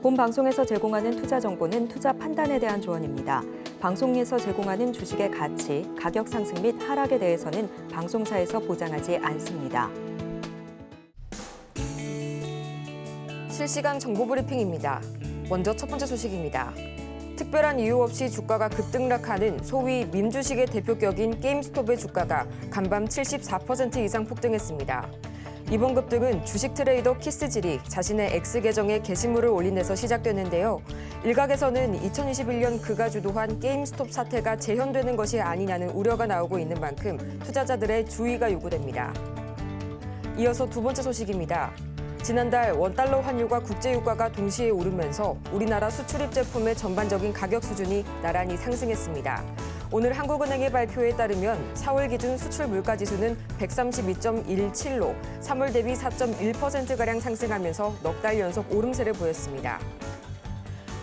본 방송에서 제공하는 투자 정보는 투자 판단에 대한 조언입니다. 방송에서 제공하는 주식의 가치, 가격 상승 및 하락에 대해서는 방송사에서 보장하지 않습니다. 실시간 정보 브리핑입니다. 먼저 첫 번째 소식입니다. 특별한 이유 없이 주가가 급등락하는 소위 밈주식의 대표격인 게임스톱의 주가가 간밤 74% 이상 폭등했습니다. 이번 급등은 주식 트레이더 키스질이 자신의 X 계정에 게시물을 올린 데서 시작됐는데요. 일각에서는 2021년 그가 주도한 게임스톱 사태가 재현되는 것이 아니냐는 우려가 나오고 있는 만큼 투자자들의 주의가 요구됩니다. 이어서 두 번째 소식입니다. 지난달 원달러 환율과 국제유가가 동시에 오르면서 우리나라 수출입 제품의 전반적인 가격 수준이 나란히 상승했습니다. 오늘 한국은행의 발표에 따르면 4월 기준 수출 물가지수는 132.17로 3월 대비 4.1%가량 상승하면서 넉 달 연속 오름세를 보였습니다.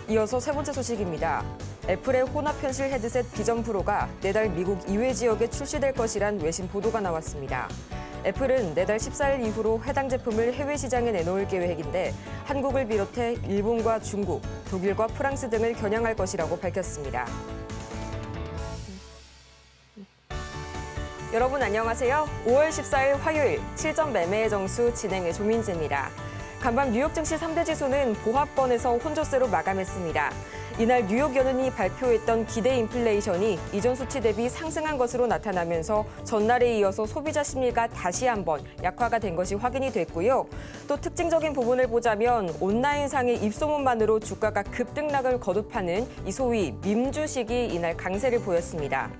이어서 세 번째 소식입니다. 애플의 혼합 현실 헤드셋 비전 프로가 내달 미국 이외 지역에 출시될 것이란 외신 보도가 나왔습니다. 애플은 내달 14일 이후로 해당 제품을 해외 시장에 내놓을 계획인데 한국을 비롯해 일본과 중국, 독일과 프랑스 등을 겨냥할 것이라고 밝혔습니다. 여러분 안녕하세요. 5월 14일 화요일 실전 매매의 정수 진행의 조민지입니다. 간밤 뉴욕 증시 3대 지수는 보합권에서 혼조세로 마감했습니다. 이날 뉴욕 연은이 발표했던 기대 인플레이션이 이전 수치 대비 상승한 것으로 나타나면서 전날에 이어서 소비자 심리가 다시 한번 약화가 된 것이 확인이 됐고요. 또 특징적인 부분을 보자면 온라인상의 입소문만으로 주가가 급등락을 거듭하는 이 소위 밈주식이 이날 강세를 보였습니다.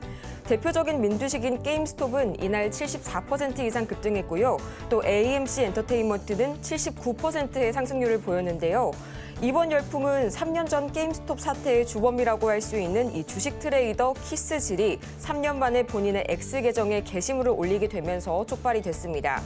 대표적인 민주식인 게임스톱은 이날 74% 이상 급등했고요. 또 AMC 엔터테인먼트는 79%의 상승률을 보였는데요. 이번 열풍은 3년 전 게임스톱 사태의 주범이라고 할 수 있는 이 주식 트레이더 키스질이 3년 만에 본인의 X 계정에 게시물을 올리게 되면서 촉발이 됐습니다.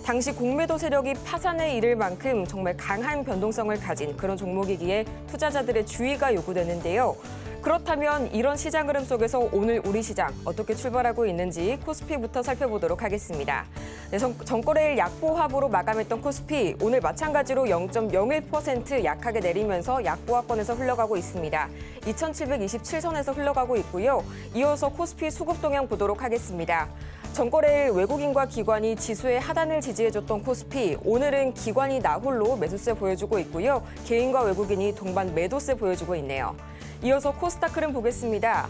당시 공매도 세력이 파산에 이를 만큼 정말 강한 변동성을 가진 그런 종목이기에 투자자들의 주의가 요구되는데요. 그렇다면 이런 시장 흐름 속에서 오늘 우리 시장 어떻게 출발하고 있는지 코스피부터 살펴보도록 하겠습니다. 네, 전거래일 약보합으로 마감했던 코스피 오늘 마찬가지로 0.01% 약하게 내리면서 약보합권에서 흘러가고 있습니다. 2727선에서 흘러가고 있고요. 이어서 코스피 수급 동향 보도록 하겠습니다. 전거래일 외국인과 기관이 지수의 하단을 지지해줬던 코스피, 오늘은 기관이 나홀로 매수세 보여주고 있고요. 개인과 외국인이 동반 매도세 보여주고 있네요. 이어서 코스닥 흐름 보겠습니다.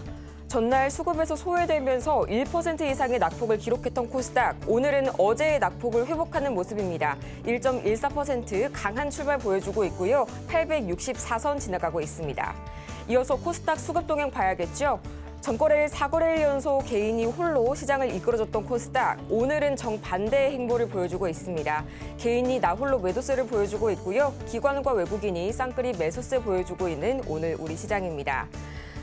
전날 수급에서 소외되면서 1% 이상의 낙폭을 기록했던 코스닥, 오늘은 어제의 낙폭을 회복하는 모습입니다. 1.14% 강한 출발 보여주고 있고요. 864선 지나가고 있습니다. 이어서 코스닥 수급 동향 봐야겠죠? 전거래일 4거래일 연속 개인이 홀로 시장을 이끌어줬던 코스닥, 오늘은 정반대의 행보를 보여주고 있습니다. 개인이 나홀로 매도세를 보여주고 있고요. 기관과 외국인이 쌍끌이 매수세 보여주고 있는 오늘 우리 시장입니다.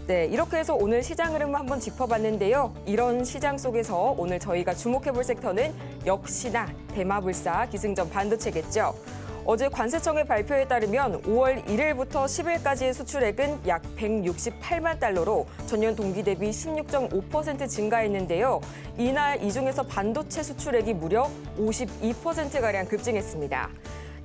네, 이렇게 해서 오늘 시장 흐름을 한번 짚어봤는데요. 이런 시장 속에서 오늘 저희가 주목해볼 섹터는 역시나 대마불사 기승전 반도체겠죠. 어제 관세청의 발표에 따르면 5월 1일부터 10일까지의 수출액은 약 168만 달러로 전년 동기 대비 16.5% 증가했는데요. 이날 이 중에서 반도체 수출액이 무려 52%가량 급증했습니다.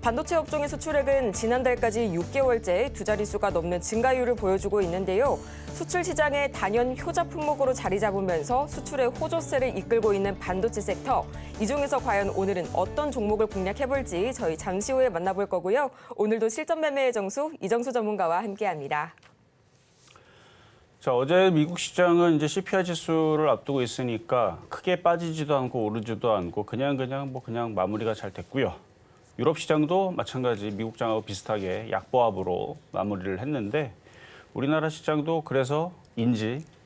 반도체 업종의 수출액은 지난달까지 6개월째 두 자릿수가 넘는 증가율을 보여주고 있는데요. 수출 시장의 단연 효자 품목으로 자리 잡으면서 수출의 호조세를 이끌고 있는 반도체 섹터. 이 중에서 과연 오늘은 어떤 종목을 공략해볼지 저희 잠시 후에 만나볼 거고요. 오늘도 실전 매매의 정수 이정수 전문가와 함께합니다. 자, 어제 미국 시장은 이제 CPI 지수를 앞두고 있으니까 크게 빠지지도 않고 오르지도 않고 그냥 마무리가 잘 됐고요. 유럽 시장도 마찬가지 미국장하고 비슷하게 약보합으로 마무리를 했는데 우리나라 시장도 그래서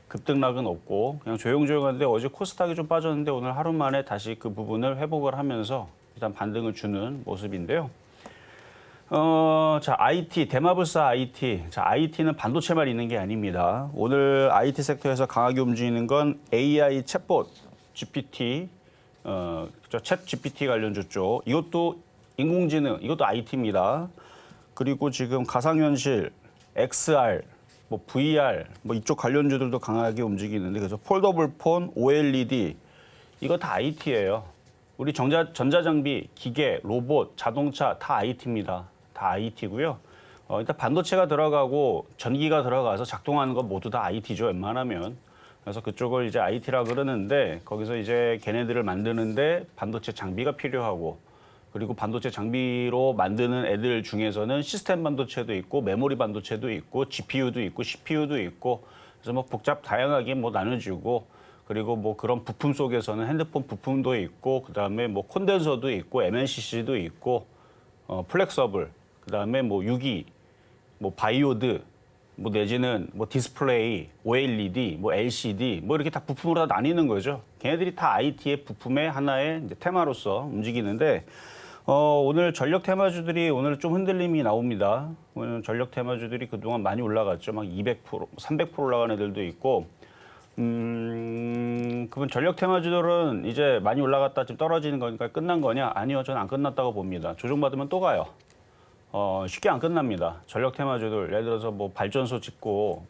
급등락은 없고 그냥 조용조용한데 어제 코스닥이 좀 빠졌는데 오늘 하루 만에 다시 그 부분을 회복을 하면서 일단 반등을 주는 모습인데요. 자, IT, 대마불사 IT. 자, IT는 반도체만 있는 게 아닙니다. 오늘 IT 섹터에서 강하게 움직이는 건 AI 챗봇, GPT, 챗 GPT 관련주 쪽. 이것도 인공지능, 이것도 IT입니다. 그리고 지금 가상현실, XR, VR, 이쪽 관련주들도 강하게 움직이는데 그래서 폴더블 폰, OLED 이거 다 IT예요. 우리 전자장비, 기계, 로봇, 자동차 다 IT입니다. 다 IT고요. 일단 반도체가 들어가고 전기가 들어가서 작동하는 건 모두 다 IT죠, 웬만하면. 그래서 그쪽을 이제 IT라 그러는데 거기서 이제 걔네들을 만드는데 반도체 장비가 필요하고 그리고 반도체 장비로 만드는 애들 중에서는 시스템 반도체도 있고 메모리 반도체도 있고 GPU도 있고 CPU도 있고 그래서 뭐 복잡 다양하게 뭐 나눠지고 그리고 뭐 그런 부품 속에서는 핸드폰 부품도 있고 그다음에 뭐 콘덴서도 있고 MLCC도 있고 플렉서블 그다음에 뭐 유기 뭐 바이오드 뭐 내지는 뭐 디스플레이, OLED, 뭐 LCD 뭐 이렇게 다 부품으로 다 나뉘는 거죠. 걔네들이 다 IT의 부품의 하나의 이제 테마로서 움직이는데 오늘 전력 테마주들이 오늘 좀 흔들림이 나옵니다. 오늘 전력 테마주들이 그동안 많이 올라갔죠. 막 200%, 300% 올라간 애들도 있고 그러면 전력 테마주들은 이제 많이 올라갔다 지금 떨어지는 거니까 끝난 거냐? 아니요, 저는 안 끝났다고 봅니다. 조정받으면 또 가요. 쉽게 안 끝납니다. 전력 테마주들 예를 들어서 뭐 발전소 짓고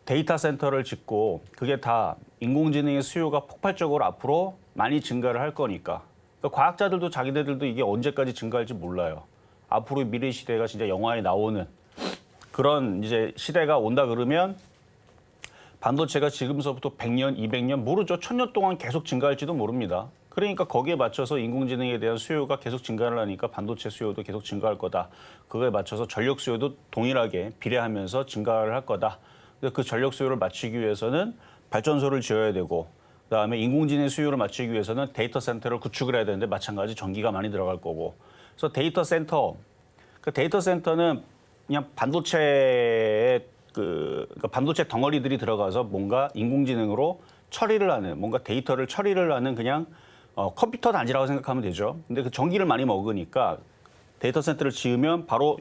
데이터 센터를 짓고 그게 다 인공지능의 수요가 폭발적으로 앞으로 많이 증가를 할 거니까. 그러니까 과학자들도 자기네들도 이게 언제까지 증가할지 몰라요. 앞으로 미래 시대가 진짜 영화에 나오는 그런 이제 시대가 온다 그러면 반도체가 지금서부터 100년, 200년 모르죠. 1000년 동안 계속 증가할지도 모릅니다. 그러니까 거기에 맞춰서 인공지능에 대한 수요가 계속 증가를 하니까 반도체 수요도 계속 증가할 거다. 그거에 맞춰서 전력 수요도 동일하게 비례하면서 증가를 할 거다. 그 전력 수요를 맞추기 위해서는 발전소를 지어야 되고 그다음에 인공지능 수요를 맞추기 위해서는 데이터 센터를 구축을 해야 되는데 마찬가지 전기가 많이 들어갈 거고. 그래서 데이터 센터, 그 데이터 센터는 그냥 반도체의 그러니까 반도체 덩어리들이 들어가서 뭔가 인공지능으로 처리를 하는 뭔가 데이터를 처리를 하는 그냥 컴퓨터 단지라고 생각하면 되죠. 근데 그 전기를 많이 먹으니까 데이터 센터를 지으면 바로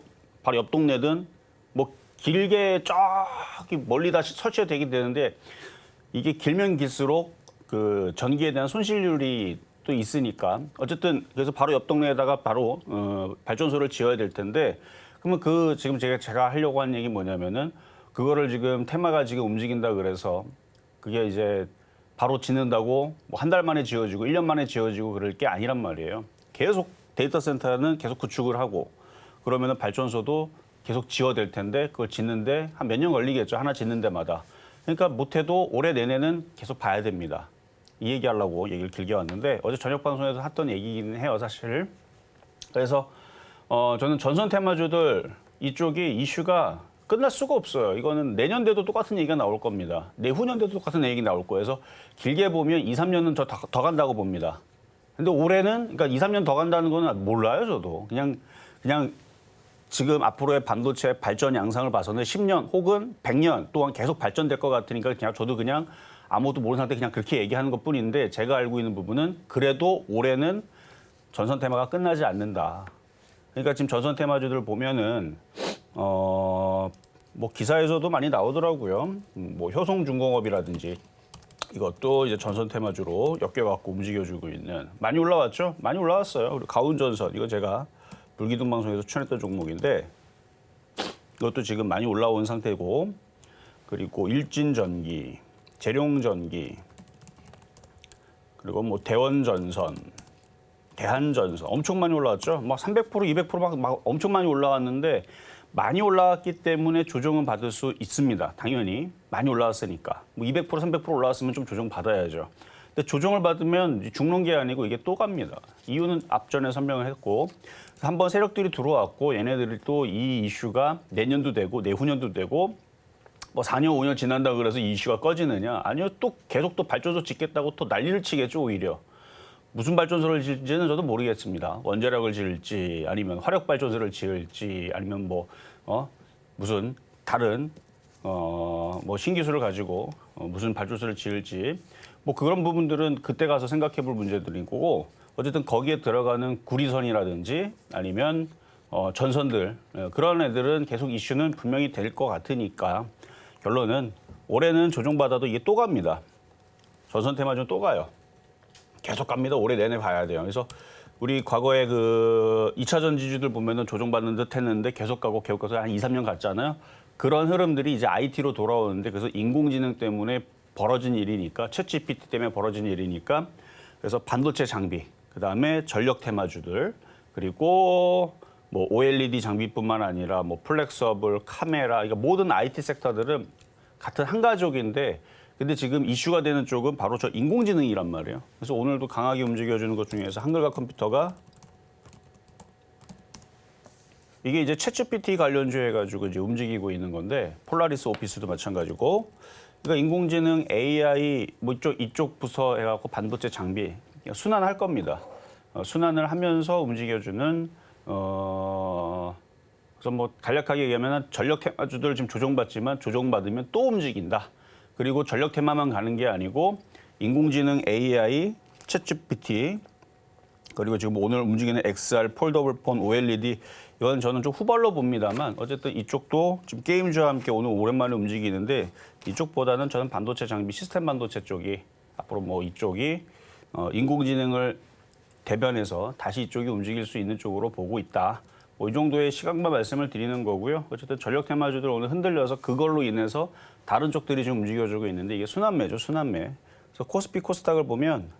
옆 동네든 뭐 길게 저기 멀리 다 설치가 되게 되는데 이게 길면 길수록 그 전기에 대한 손실률이 또 있으니까 어쨌든 그래서 바로 옆 동네에다가 바로 발전소를 지어야 될 텐데 그러면 그 지금 제가 하려고 한 얘기 뭐냐면은 그거를 지금 테마가 지금 움직인다 그래서 그게 이제 바로 짓는다고 뭐 한 달 만에 지어지고 1년 만에 지어지고 그럴 게 아니란 말이에요. 계속 데이터 센터는 계속 구축을 하고 그러면은 발전소도 계속 지어될 텐데 그걸 짓는데 한 몇 년 걸리겠죠. 하나 짓는 데마다. 그러니까 못해도 올해 내내는 계속 봐야 됩니다. 이 얘기하려고 얘기를 길게 왔는데 어제 저녁 방송에서 했던 얘기긴 해요, 사실. 그래서 저는 전선 테마주들 이쪽이 이슈가 끝날 수가 없어요. 이거는 내년대도 똑같은 얘기가 나올 겁니다. 내후년대도 똑같은 얘기 나올 거예요. 그래서 길게 보면 2, 3년은 더 간다고 봅니다. 근데 올해는 그러니까 2, 3년 더 간다는 거는 몰라요, 저도. 그냥 지금 앞으로의 반도체 발전 양상을 봐서는 10년 혹은 100년 동안 계속 발전될 것 같으니까 그냥 저도 그냥 아무것도 모르는 상태 그냥 그렇게 얘기하는 것뿐인데 제가 알고 있는 부분은 그래도 올해는 전선 테마가 끝나지 않는다. 그러니까 지금 전선 테마주들 보면은 뭐 기사에서도 많이 나오더라고요. 뭐 효성중공업이라든지 이것도 이제 전선 테마주로 엮여갖고 움직여주고 있는 많이 올라왔죠? 많이 올라왔어요. 그리고 가운전선 이거 제가 불기둥 방송에서 추천했던 종목인데 이것도 지금 많이 올라온 상태고 그리고 일진전기, 재룡전기 그리고 뭐 대원전선, 대한전선 엄청 많이 올라왔죠. 막 300%, 200% 막 엄청 많이 올라왔는데 많이 올라왔기 때문에 조정은 받을 수 있습니다. 당연히 많이 올라왔으니까 뭐 200%, 300% 올라왔으면 좀 조정 받아야죠. 근데 조정을 받으면 죽는 게 아니고 이게 또 갑니다. 이유는 앞전에 설명을 했고 한번 세력들이 들어왔고 얘네들이 또 이 이슈가 내년도 되고 내후년도 되고 뭐 4년, 5년 지난다 그래서 이 이슈가 꺼지느냐? 아니요. 또 계속 또 발전소 짓겠다고 또 난리를 치겠죠, 오히려. 무슨 발전소를 지을지는 저도 모르겠습니다. 원자력을 지을지 아니면 화력 발전소를 지을지 아니면 뭐 무슨 다른 뭐 신기술을 가지고 무슨 발전소를 지을지 뭐 그런 부분들은 그때 가서 생각해 볼 문제들인 거고 어쨌든 거기에 들어가는 구리선이라든지 아니면 전선들 그런 애들은 계속 이슈는 분명히 될 것 같으니까 결론은 올해는 조정받아도 이게 또 갑니다. 전선 테마주는 또 가요. 계속 갑니다. 올해 내내 봐야 돼요. 그래서 우리 과거에 그 2차 전지주들 보면은 조정받는 듯 했는데 계속 가고 한 2, 3년 갔잖아요. 그런 흐름들이 이제 IT로 돌아오는데 그래서 인공지능 때문에 벌어진 일이니까 챗GPT 때문에 벌어진 일이니까 그래서 반도체 장비, 그다음에 전력 테마주들 그리고 뭐 OLED 장비뿐만 아니라 뭐 플렉서블, 카메라, 그러니까 모든 IT 섹터들은 같은 한 가족인데 근데 지금 이슈가 되는 쪽은 바로 저 인공지능이란 말이에요. 그래서 오늘도 강하게 움직여주는 것 중에서 한글과 컴퓨터가 이게 이제 챗GPT 관련주 해가지고 이제 움직이고 있는 건데 폴라리스 오피스도 마찬가지고 그러니까 인공지능 AI 뭐 이쪽 부서 해갖고 반도체 장비 순환할 겁니다. 순환을 하면서 움직여주는 그래서 뭐 간략하게 얘기하면 전력 테마주들 지금 조정받지만 조정받으면 또 움직인다. 그리고 전력 테마만 가는 게 아니고 인공지능 AI, 챗GPT 그리고 지금 오늘 움직이는 XR, 폴더블폰, OLED 이건 저는 좀 후발로 봅니다만 어쨌든 이쪽도 지금 게임주와 함께 오늘 오랜만에 움직이는데 이쪽보다는 저는 반도체 장비, 시스템 반도체 쪽이 앞으로 뭐 이쪽이 인공지능을 대변해서 다시 이쪽이 움직일 수 있는 쪽으로 보고 있다. 뭐 이 정도의 시각만 말씀을 드리는 거고요. 어쨌든 전력 테마주들 오늘 흔들려서 그걸로 인해서 다른 쪽들이 좀 움직여주고 있는데 이게 순환매죠, 순환매. 그래서 코스피, 코스닥을 보면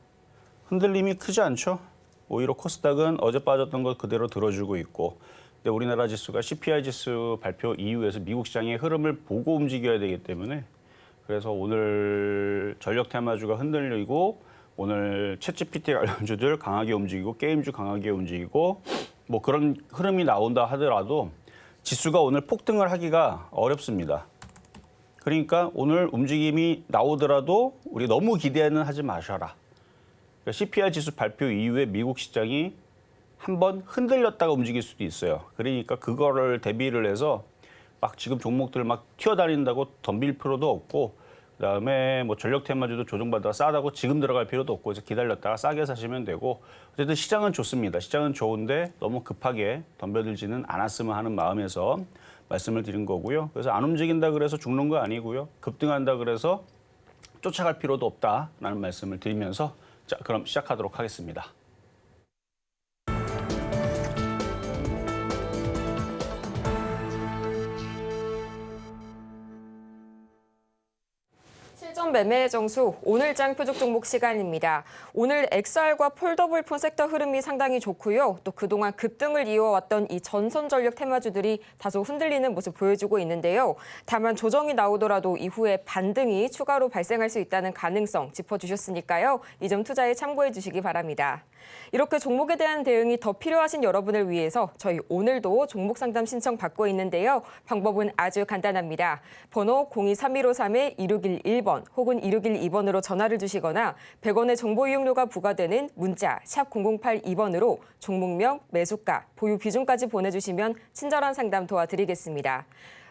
흔들림이 크지 않죠. 오히려 코스닥은 어제 빠졌던 것 그대로 들어주고 있고 근데 우리나라 지수가 CPI 지수 발표 이후에서 미국 시장의 흐름을 보고 움직여야 되기 때문에 그래서 오늘 전력 테마주가 흔들리고 오늘 챗GPT 관련주들 강하게 움직이고 게임주 강하게 움직이고 뭐 그런 흐름이 나온다 하더라도 지수가 오늘 폭등을 하기가 어렵습니다. 그러니까 오늘 움직임이 나오더라도 우리 너무 기대는 하지 마셔라. 그러니까 CPI 지수 발표 이후에 미국 시장이 한번 흔들렸다가 움직일 수도 있어요. 그러니까 그거를 대비를 해서 막 지금 종목들 막 튀어다닌다고 덤빌 필요도 없고 그다음에 뭐 전력 테마주도 조정받다가 싸다고 지금 들어갈 필요도 없고 그래서 기다렸다가 싸게 사시면 되고 어쨌든 시장은 좋습니다. 시장은 좋은데 너무 급하게 덤벼들지는 않았으면 하는 마음에서 말씀을 드린 거고요. 그래서 안 움직인다 그래서 죽는 거 아니고요. 급등한다 그래서 쫓아갈 필요도 없다라는 말씀을 드리면서 자, 그럼 시작하도록 하겠습니다. 실전 매매의 정수 오늘장 표적 종목 시간입니다. 오늘 XR과 폴더블폰 섹터 흐름이 상당히 좋고요. 또 그동안 급등을 이어왔던 이 전선 전력 테마주들이 다소 흔들리는 모습 보여주고 있는데요. 다만 조정이 나오더라도 이후에 반등이 추가로 발생할 수 있다는 가능성 짚어주셨으니까요. 이 점 투자에 참고해 주시기 바랍니다. 이렇게 종목에 대한 대응이 더 필요하신 여러분을 위해서 저희 오늘도 종목 상담 신청 받고 있는데요. 방법은 아주 간단합니다. 번호 023153-2611번 혹은 2612번으로 전화를 주시거나 100원의 정보 이용료가 부과되는 문자 샵 0082번으로 종목명, 매수가, 보유 비중까지 보내주시면 친절한 상담 도와드리겠습니다.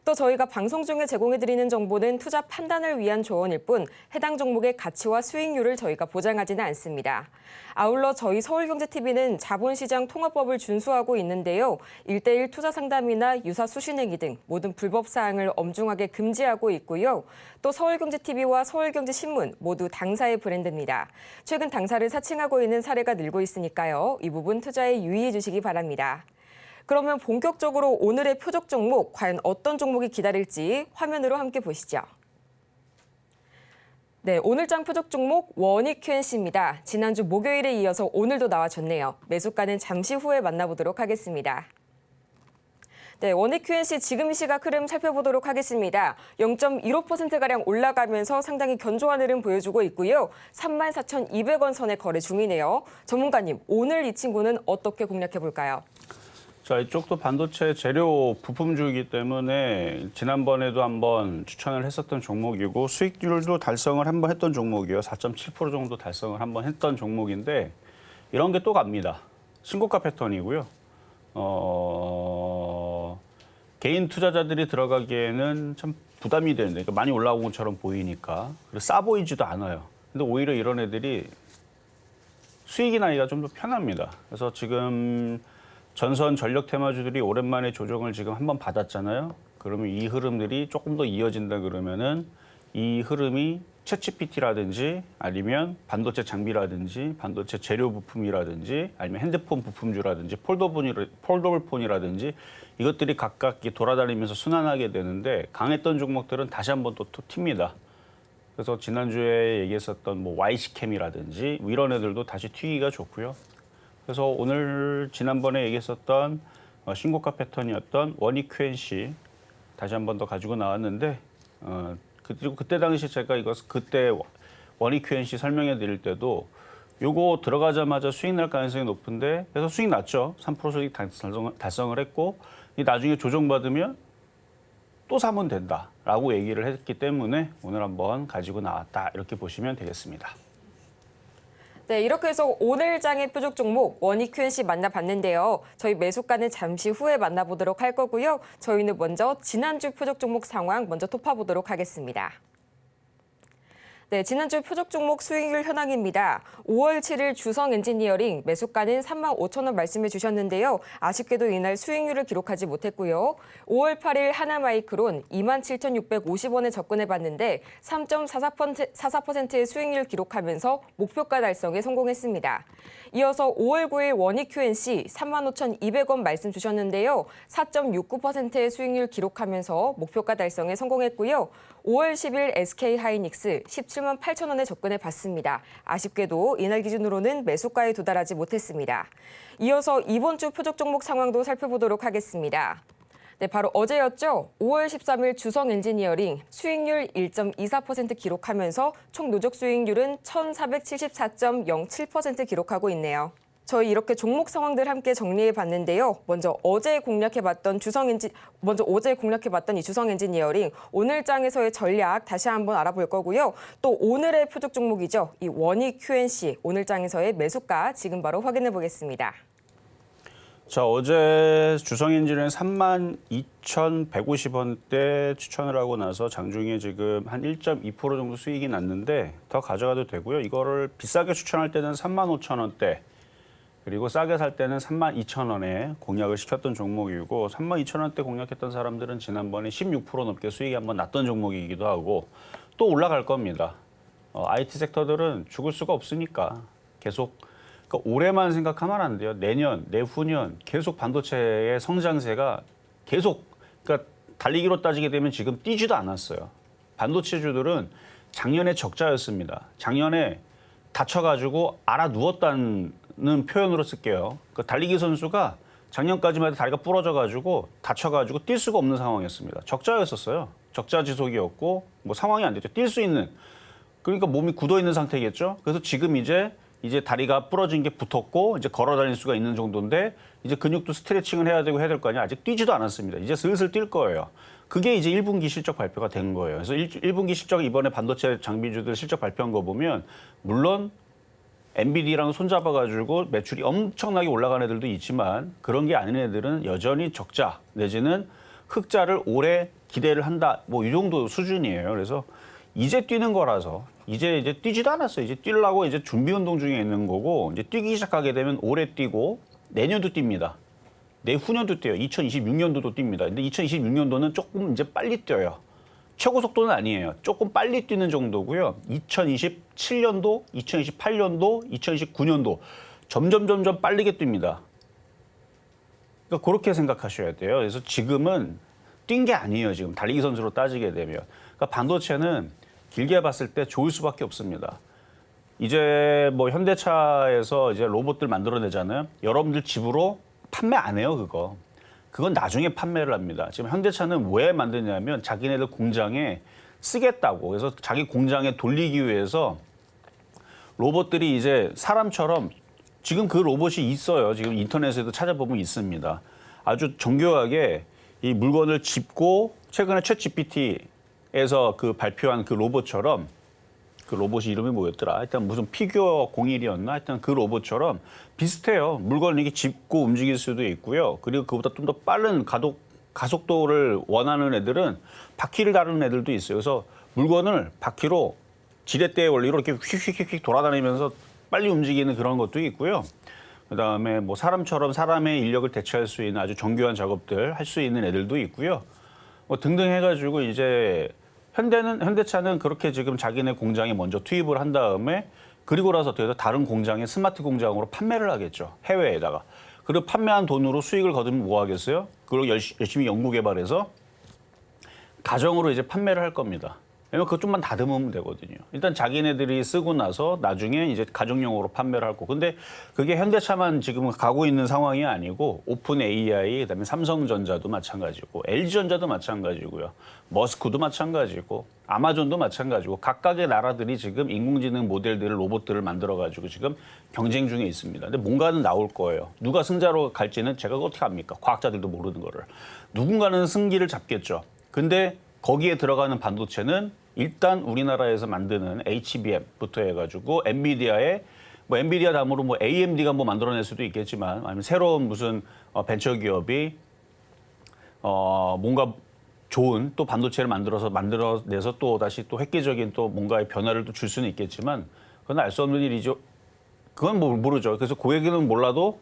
또 저희가 방송 중에 제공해드리는 정보는 투자 판단을 위한 조언일 뿐 해당 종목의 가치와 수익률을 저희가 보장하지는 않습니다. 아울러 저희 서울경제TV는 자본시장 통화법을 준수하고 있는데요. 1:1 투자 상담이나 유사 수신행위 등 모든 불법 사항을 엄중하게 금지하고 있고요. 또 서울경제TV와 서울경제신문 모두 당사의 브랜드입니다. 최근 당사를 사칭하고 있는 사례가 늘고 있으니까요. 이 부분 투자에 유의해 주시기 바랍니다. 그러면 본격적으로 오늘의 표적 종목, 과연 어떤 종목이 기다릴지 화면으로 함께 보시죠. 네, 오늘장 표적 종목 원익 QNC입니다. 지난주 목요일에 이어서 오늘도 나와줬네요. 매수가는 잠시 후에 만나보도록 하겠습니다. 네, 원익 QNC 지금 시각 흐름 살펴보도록 하겠습니다. 0.15%가량 올라가면서 상당히 견조한 흐름 보여주고 있고요. 34,200원 선에 거래 중이네요. 전문가님, 오늘 이 친구는 어떻게 공략해볼까요? 자, 이쪽도 반도체 재료 부품주이기 때문에 지난번에도 한번 추천을 했었던 종목이고 수익률도 달성을 한번 했던 종목이에요. 4.7% 정도 달성을 한번 했던 종목인데 이런 게 또 갑니다. 신고가 패턴이고요. 개인 투자자들이 들어가기에는 참 부담이 되는데 그러니까 많이 올라온 것처럼 보이니까 그리고 싸 보이지도 않아요. 근데 오히려 이런 애들이 수익이 나기가 좀 더 편합니다. 그래서 지금 전선 전력 테마주들이 오랜만에 조정을 지금 한번 받았잖아요. 그러면 이 흐름들이 조금 더 이어진다 그러면은 이 흐름이 챗GPT라든지 아니면 반도체 장비라든지 반도체 재료 부품이라든지 아니면 핸드폰 부품주라든지 폴더블폰이라든지 이것들이 각각 돌아다니면서 순환하게 되는데 강했던 종목들은 다시 한번 또 튑니다. 그래서 지난주에 얘기했었던 뭐 YC캠이라든지 이런 애들도 다시 튀기가 좋고요. 그래서 오늘 지난번에 얘기했었던 신고가 패턴이었던 원익 QNC 다시 한 번 더 가지고 나왔는데 그리고 그때 당시 제가 그때 원익 QNC 설명해 드릴 때도 요거 들어가자마자 수익 날 가능성이 높은데 그래서 수익 났죠. 3% 수익 달성을 했고 나중에 조정받으면 또 사면 된다라고 얘기를 했기 때문에 오늘 한번 가지고 나왔다 이렇게 보시면 되겠습니다. 네, 이렇게 해서 오늘 장의 표적 종목 원익 QNC 만나봤는데요. 저희 매수가는 잠시 후에 만나보도록 할 거고요. 저희는 먼저 지난주 표적 종목 상황 먼저 톱파보도록 하겠습니다. 네, 지난주 표적 종목 수익률 현황입니다. 5월 7일 주성 엔지니어링 매수가는 35,000원 말씀해 주셨는데요. 아쉽게도 이날 수익률을 기록하지 못했고요. 5월 8일 하나마이크론 27,650원에 접근해 봤는데 3.44%의 수익률 기록하면서 목표가 달성에 성공했습니다. 이어서 5월 9일 원익 QNC 35,200원 말씀 주셨는데요. 4.69%의 수익률 기록하면서 목표가 달성에 성공했고요. 5월 10일 SK 하이닉스 17만 8천 원에 접근해 봤습니다. 아쉽게도 이날 기준으로는 매수가에 도달하지 못했습니다. 이어서 이번 주 표적 종목 상황도 살펴보도록 하겠습니다. 네, 바로 어제였죠. 5월 13일 주성 엔지니어링 수익률 1.24% 기록하면서 총 누적 수익률은 1,474.07% 기록하고 있네요. 저희 이렇게 종목 상황들 함께 정리해 봤는데요. 먼저 어제 공략해봤던 이 주성 엔지니어링 오늘 장에서의 전략 다시 한번 알아볼 거고요. 또 오늘의 표적 종목이죠. 이 원익 QNC 오늘 장에서의 매수가 지금 바로 확인해 보겠습니다. 자, 어제 주성엔진은 32,150원대 추천을 하고 나서 장중에 지금 한 1.2% 정도 수익이 났는데 더 가져가도 되고요. 이거를 비싸게 추천할 때는 35,000원대 그리고 싸게 살 때는 32,000원에 공략을 시켰던 종목이고 32,000원대 공략했던 사람들은 지난번에 16% 넘게 수익이 한번 났던 종목이기도 하고 또 올라갈 겁니다. IT 섹터들은 죽을 수가 없으니까 계속 그러니까 올해만 생각하면 안 돼요. 내년, 내후년 계속 반도체의 성장세가 계속 그러니까 달리기로 따지게 되면 지금 뛰지도 않았어요. 반도체주들은 작년에 적자였습니다. 작년에 다쳐가지고 알아 누웠다는 표현으로 쓸게요. 그러니까 달리기 선수가 작년까지만 해도 다리가 부러져가지고 다쳐가지고 뛸 수가 없는 상황이었습니다. 적자였었어요. 적자 지속이었고 뭐 상황이 안 됐죠. 뛸 수 있는 그러니까 몸이 굳어 있는 상태겠죠. 그래서 지금 이제 다리가 부러진 게 붙었고 이제 걸어 다닐 수가 있는 정도인데 이제 근육도 스트레칭을 해야 되고 해야 될 거 아니야. 아직 뛰지도 않았습니다. 이제 슬슬 뛸 거예요. 그게 이제 1분기 실적 발표가 된 거예요. 그래서 1분기 실적 이번에 반도체 장비주들 실적 발표한 거 보면 물론 엔비디아랑 손잡아가지고 매출이 엄청나게 올라간 애들도 있지만 그런 게 아닌 애들은 여전히 적자 내지는 흑자를 올해 기대를 한다. 뭐 이 정도 수준이에요. 그래서 이제 뛰는 거라서 이제 뛰지도 않았어요. 이제 뛰려고 이제 준비 운동 중에 있는 거고 이제 뛰기 시작하게 되면 올해 뛰고 내년도 뜁니다. 내후년도 뛰어요. 2026년도도 뜁니다. 근데 2026년도는 조금 이제 빨리 뛰어요. 최고 속도는 아니에요. 조금 빨리 뛰는 정도고요. 2027년도, 2028년도, 2029년도 점점 빠르게 뜁니다. 그러니까 그렇게 생각하셔야 돼요. 그래서 지금은 뛴 게 아니에요. 지금 달리기 선수로 따지게 되면. 그러니까 반도체는 길게 봤을 때 좋을 수밖에 없습니다. 이제 뭐 현대차에서 이제 로봇들 만들어내잖아요. 여러분들 집으로 판매 안 해요, 그거. 그건 나중에 판매를 합니다. 지금 현대차는 왜 만드냐면 자기네들 공장에 쓰겠다고. 그래서 자기 공장에 돌리기 위해서 로봇들이 이제 사람처럼 지금 그 로봇이 있어요. 지금 인터넷에도 찾아보면 있습니다. 아주 정교하게 이 물건을 짚고 최근에 챗GPT에서 그 발표한 그 로봇처럼 그 로봇이 이름이 뭐였더라? 하여튼 무슨 피규어 01이었나? 하여튼 그 로봇처럼 비슷해요. 물건을 이렇게 짚고 움직일 수도 있고요. 그리고 그보다 좀 더 빠른 가속도를 원하는 애들은 바퀴를 다루는 애들도 있어요. 그래서 물건을 바퀴로 지렛대의 원리로 이렇게 휙휙휙 돌아다니면서 빨리 움직이는 그런 것도 있고요. 그다음에 뭐 사람처럼 사람의 인력을 대체할 수 있는 아주 정교한 작업들 할 수 있는 애들도 있고요. 뭐 등등 해가지고 이제 현대차는 그렇게 지금 자기네 공장에 먼저 투입을 한 다음에 그리고 나서 어떻게 해서 다른 공장에 스마트 공장으로 판매를 하겠죠. 해외에다가. 그리고 판매한 돈으로 수익을 거두면 뭐 하겠어요? 그리고 열심히 연구 개발해서 가정으로 이제 판매를 할 겁니다. 왜냐면 그것 좀만 다듬으면 되거든요. 일단 자기네들이 쓰고 나서 나중에 이제 가정용으로 판매를 할 거고. 근데 그게 현대차만 지금 가고 있는 상황이 아니고 오픈 AI, 그다음에 삼성전자도 마찬가지고 LG전자도 마찬가지고요. 머스크도 마찬가지고 아마존도 마찬가지고 각각의 나라들이 지금 인공지능 모델들을 로봇들을 만들어 가지고 지금 경쟁 중에 있습니다. 근데 뭔가는 나올 거예요. 누가 승자로 갈지는 제가 어떻게 압니까? 과학자들도 모르는 거를. 누군가는 승기를 잡겠죠. 근데 거기에 들어가는 반도체는 일단 우리나라에서 만드는 HBM부터 해가지고 엔비디아의 뭐 엔비디아 다음으로 뭐 AMD가 뭐 만들어낼 수도 있겠지만 아니면 새로운 무슨 벤처 기업이 뭔가 좋은 또 반도체를 만들어내서 또 다시 또 획기적인 또 뭔가의 변화를 또 줄 수는 있겠지만 그건 알 수 없는 일이죠. 그건 뭐 모르죠. 그래서 그 얘기는 몰라도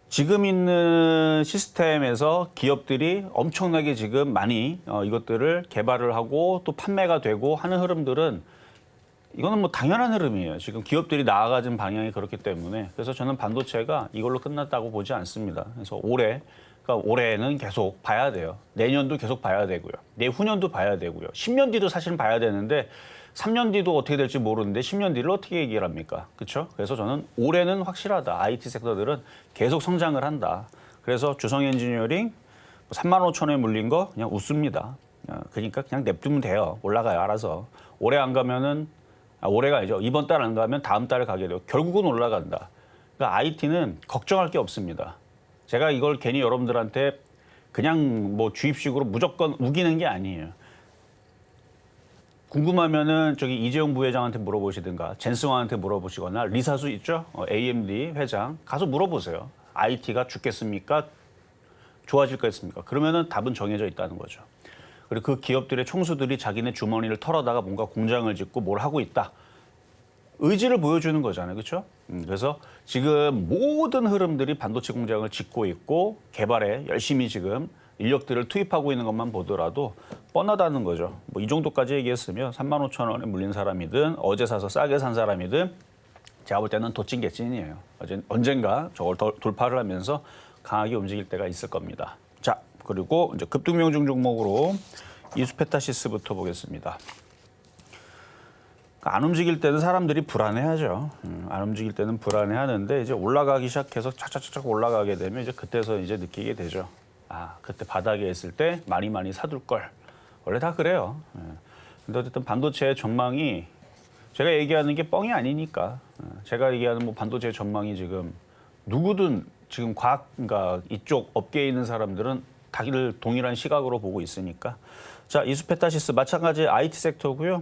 지금 있는 시스템에서 기업들이 엄청나게 지금 많이 이것들을 개발을 하고 또 판매가 되고 하는 흐름들은 이거는 뭐 당연한 흐름이에요. 지금 기업들이 나아가는 방향이 그렇기 때문에 그래서 저는 반도체가 이걸로 끝났다고 보지 않습니다. 그래서 그러니까 올해는 계속 봐야 돼요. 내년도 계속 봐야 되고요. 내후년도 봐야 되고요. 10년 뒤도 사실은 봐야 되는데 3년 뒤도 어떻게 될지 모르는데 10년 뒤를 어떻게 얘기를 합니까? 그렇죠? 그래서 저는 올해는 확실하다. IT 섹터들은 계속 성장을 한다. 그래서 주성 엔지니어링 3만 5천 원에 물린 거 그냥 웃습니다. 그러니까 그냥 냅두면 돼요. 올라가요. 알아서. 올해 안 가면은 올해가 아니죠. 이번 달 안 가면 다음 달에 가게 돼요. 결국은 올라간다. 그러니까 IT는 걱정할 게 없습니다. 제가 이걸 괜히 여러분들한테 그냥 뭐 주입식으로 무조건 우기는 게 아니에요. 궁금하면은 저기 이재용 부회장한테 물어보시든가 젠스왕한테 물어보시거나 리사수 있죠? AMD 회장 가서 물어보세요. IT가 죽겠습니까? 좋아질 거겠습니까? 그러면은 답은 정해져 있다는 거죠. 그리고 그 기업들의 총수들이 자기네 주머니를 털어다가 뭔가 공장을 짓고 뭘 하고 있다. 의지를 보여주는 거잖아요. 그렇죠? 그래서 지금 모든 흐름들이 반도체 공장을 짓고 있고 개발에 열심히 지금 인력들을 투입하고 있는 것만 보더라도 뻔하다는 거죠. 뭐 이 정도까지 얘기했으면 3만 5천 원에 물린 사람이든 어제 사서 싸게 산 사람이든 제가 볼 때는 도찐개찐이에요. 언젠가 저걸 돌파를 하면서 강하게 움직일 때가 있을 겁니다. 자, 그리고 이제 급등명중 종목으로 이수페타시스부터 보겠습니다. 안 움직일 때는 사람들이 불안해하죠. 안 움직일 때는 불안해하는데 이제 올라가기 시작해서 착착착착 올라가게 되면 이제 그때서 이제 느끼게 되죠. 아, 그때 바닥에 있을 때 많이 사둘 걸. 원래 다 그래요. 근데 어쨌든 반도체 전망이 제가 얘기하는 게 뻥이 아니니까. 제가 얘기하는 뭐 반도체 전망이 지금 누구든 지금 그러니까 이쪽 업계에 있는 사람들은 다들 동일한 시각으로 보고 있으니까. 자, 이수페타시스 마찬가지 IT 섹터고요.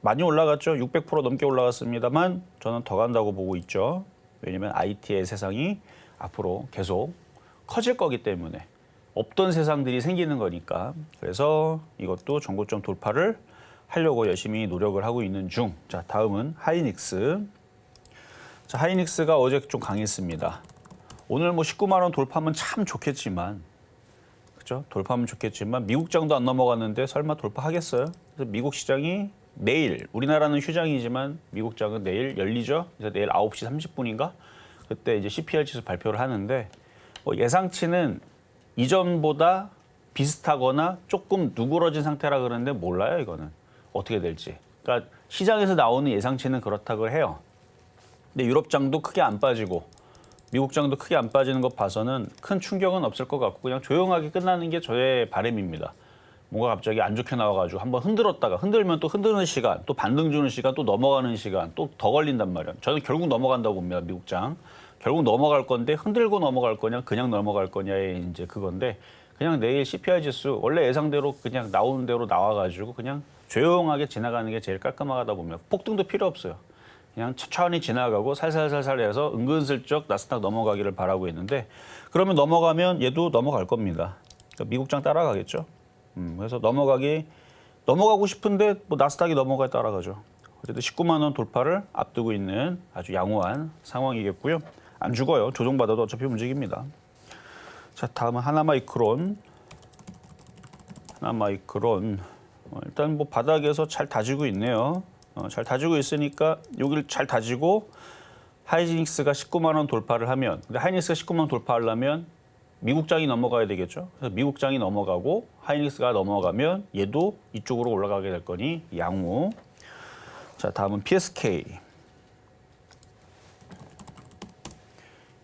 많이 올라갔죠. 600% 넘게 올라갔습니다만 저는 더 간다고 보고 있죠. 왜냐하면 IT의 세상이 앞으로 계속 커질 거기 때문에 없던 세상들이 생기는 거니까. 그래서 이것도 전고점 돌파를 하려고 열심히 노력을 하고 있는 중. 자, 다음은 하이닉스. 자, 하이닉스가 어제 좀 강했습니다. 오늘 뭐 19만 원 돌파하면 참 좋겠지만, 그렇죠? 돌파하면 좋겠지만 미국장도 안 넘어갔는데 설마 돌파하겠어요? 그래서 미국 시장이 내일, 우리나라는 휴장이지만 미국장은 내일 열리죠. 그래서 내일 9시 30분인가? 그때 이제 CPI 지수 발표를 하는데 예상치는 이전보다 비슷하거나 조금 누그러진 상태라 그러는데 몰라요, 이거는. 어떻게 될지. 그러니까 시장에서 나오는 예상치는 그렇다고 해요. 근데 유럽장도 크게 안 빠지고 미국장도 크게 안 빠지는 것 봐서는 큰 충격은 없을 것 같고 그냥 조용하게 끝나는 게 저의 바람입니다. 뭔가 갑자기 안 좋게 나와가지고 한번 흔들었다가 흔들면 또 흔드는 시간, 또 반등 주는 시간, 또 넘어가는 시간, 또 더 걸린단 말이에요. 저는 결국 넘어간다고 봅니다, 미국장. 결국 넘어갈 건데 흔들고 넘어갈 거냐, 그냥 넘어갈 거냐의 이제 그건데 그냥 내일 CPI 지수 원래 예상대로 그냥 나오는 대로 나와가지고 그냥 조용하게 지나가는 게 제일 깔끔하다 봅니다. 폭등도 필요 없어요. 그냥 천천히 지나가고 살살살살 해서 은근슬쩍 나스닥 넘어가기를 바라고 있는데 그러면 넘어가면 얘도 넘어갈 겁니다. 그러니까 미국장 따라가겠죠. 그래서 넘어가고 싶은데 뭐 나스닥이 넘어가야 따라가죠. 어쨌든 19만 원 돌파를 앞두고 있는 아주 양호한 상황이겠고요. 안 죽어요. 조정받아도 어차피 움직입니다. 자, 다음은 하나마이크론. 일단 뭐 바닥에서 잘 다지고 있네요. 잘 다지고 있으니까 여기를 잘 다지고 하이닉스가 19만 원 돌파를 하면 근데 하이닉스가 19만 원 돌파하려면 미국장이 넘어가야 되겠죠. 그래서 미국장이 넘어가고 하이닉스가 넘어가면 얘도 이쪽으로 올라가게 될 거니 양호. 자, 다음은 PSK.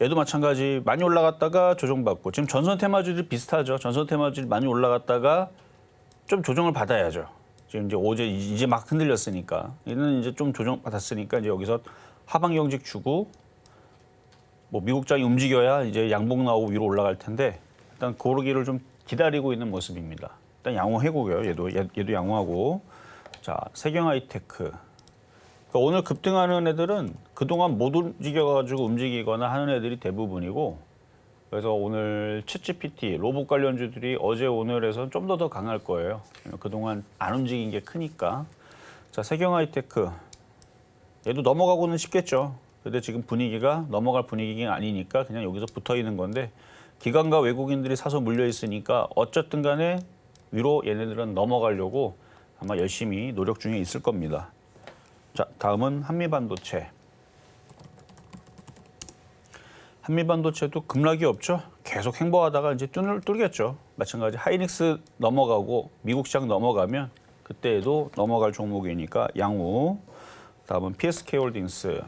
얘도 마찬가지 많이 올라갔다가 조정받고 지금 전선 테마주들이 비슷하죠. 전선 테마주들이 많이 올라갔다가 좀 조정을 받아야죠. 지금 이제 어제 이제 막 흔들렸으니까 얘는 이제 좀 조정 받았으니까 이제 여기서 하방 경직 주고 뭐 미국장이 움직여야 이제 양봉 나오고 위로 올라갈 텐데 일단 고르기를 좀 기다리고 있는 모습입니다. 일단 양호해고요. 얘도 양호하고. 자, 세경하이테크. 그러니까 오늘 급등하는 애들은 그동안 못 움직여가지고 움직이거나 하는 애들이 대부분이고 그래서 오늘 챗GPT, 로봇 관련주들이 어제 오늘에선 좀 더 강할 거예요. 그동안 안 움직인 게 크니까. 자, 세경하이테크. 얘도 넘어가고는 싶겠죠. 근데 지금 분위기가 넘어갈 분위기가 아니니까 그냥 여기서 붙어 있는 건데 기관과 외국인들이 사서 물려 있으니까 어쨌든 간에 위로 얘네들은 넘어가려고 아마 열심히 노력 중에 있을 겁니다. 자, 다음은 한미반도체. 한미반도체도 급락이 없죠. 계속 행보하다가 이제 뚫겠죠. 마찬가지 하이닉스 넘어가고 미국 시장 넘어가면 그때에도 넘어갈 종목이니까 양호. 다음은 PSK홀딩스.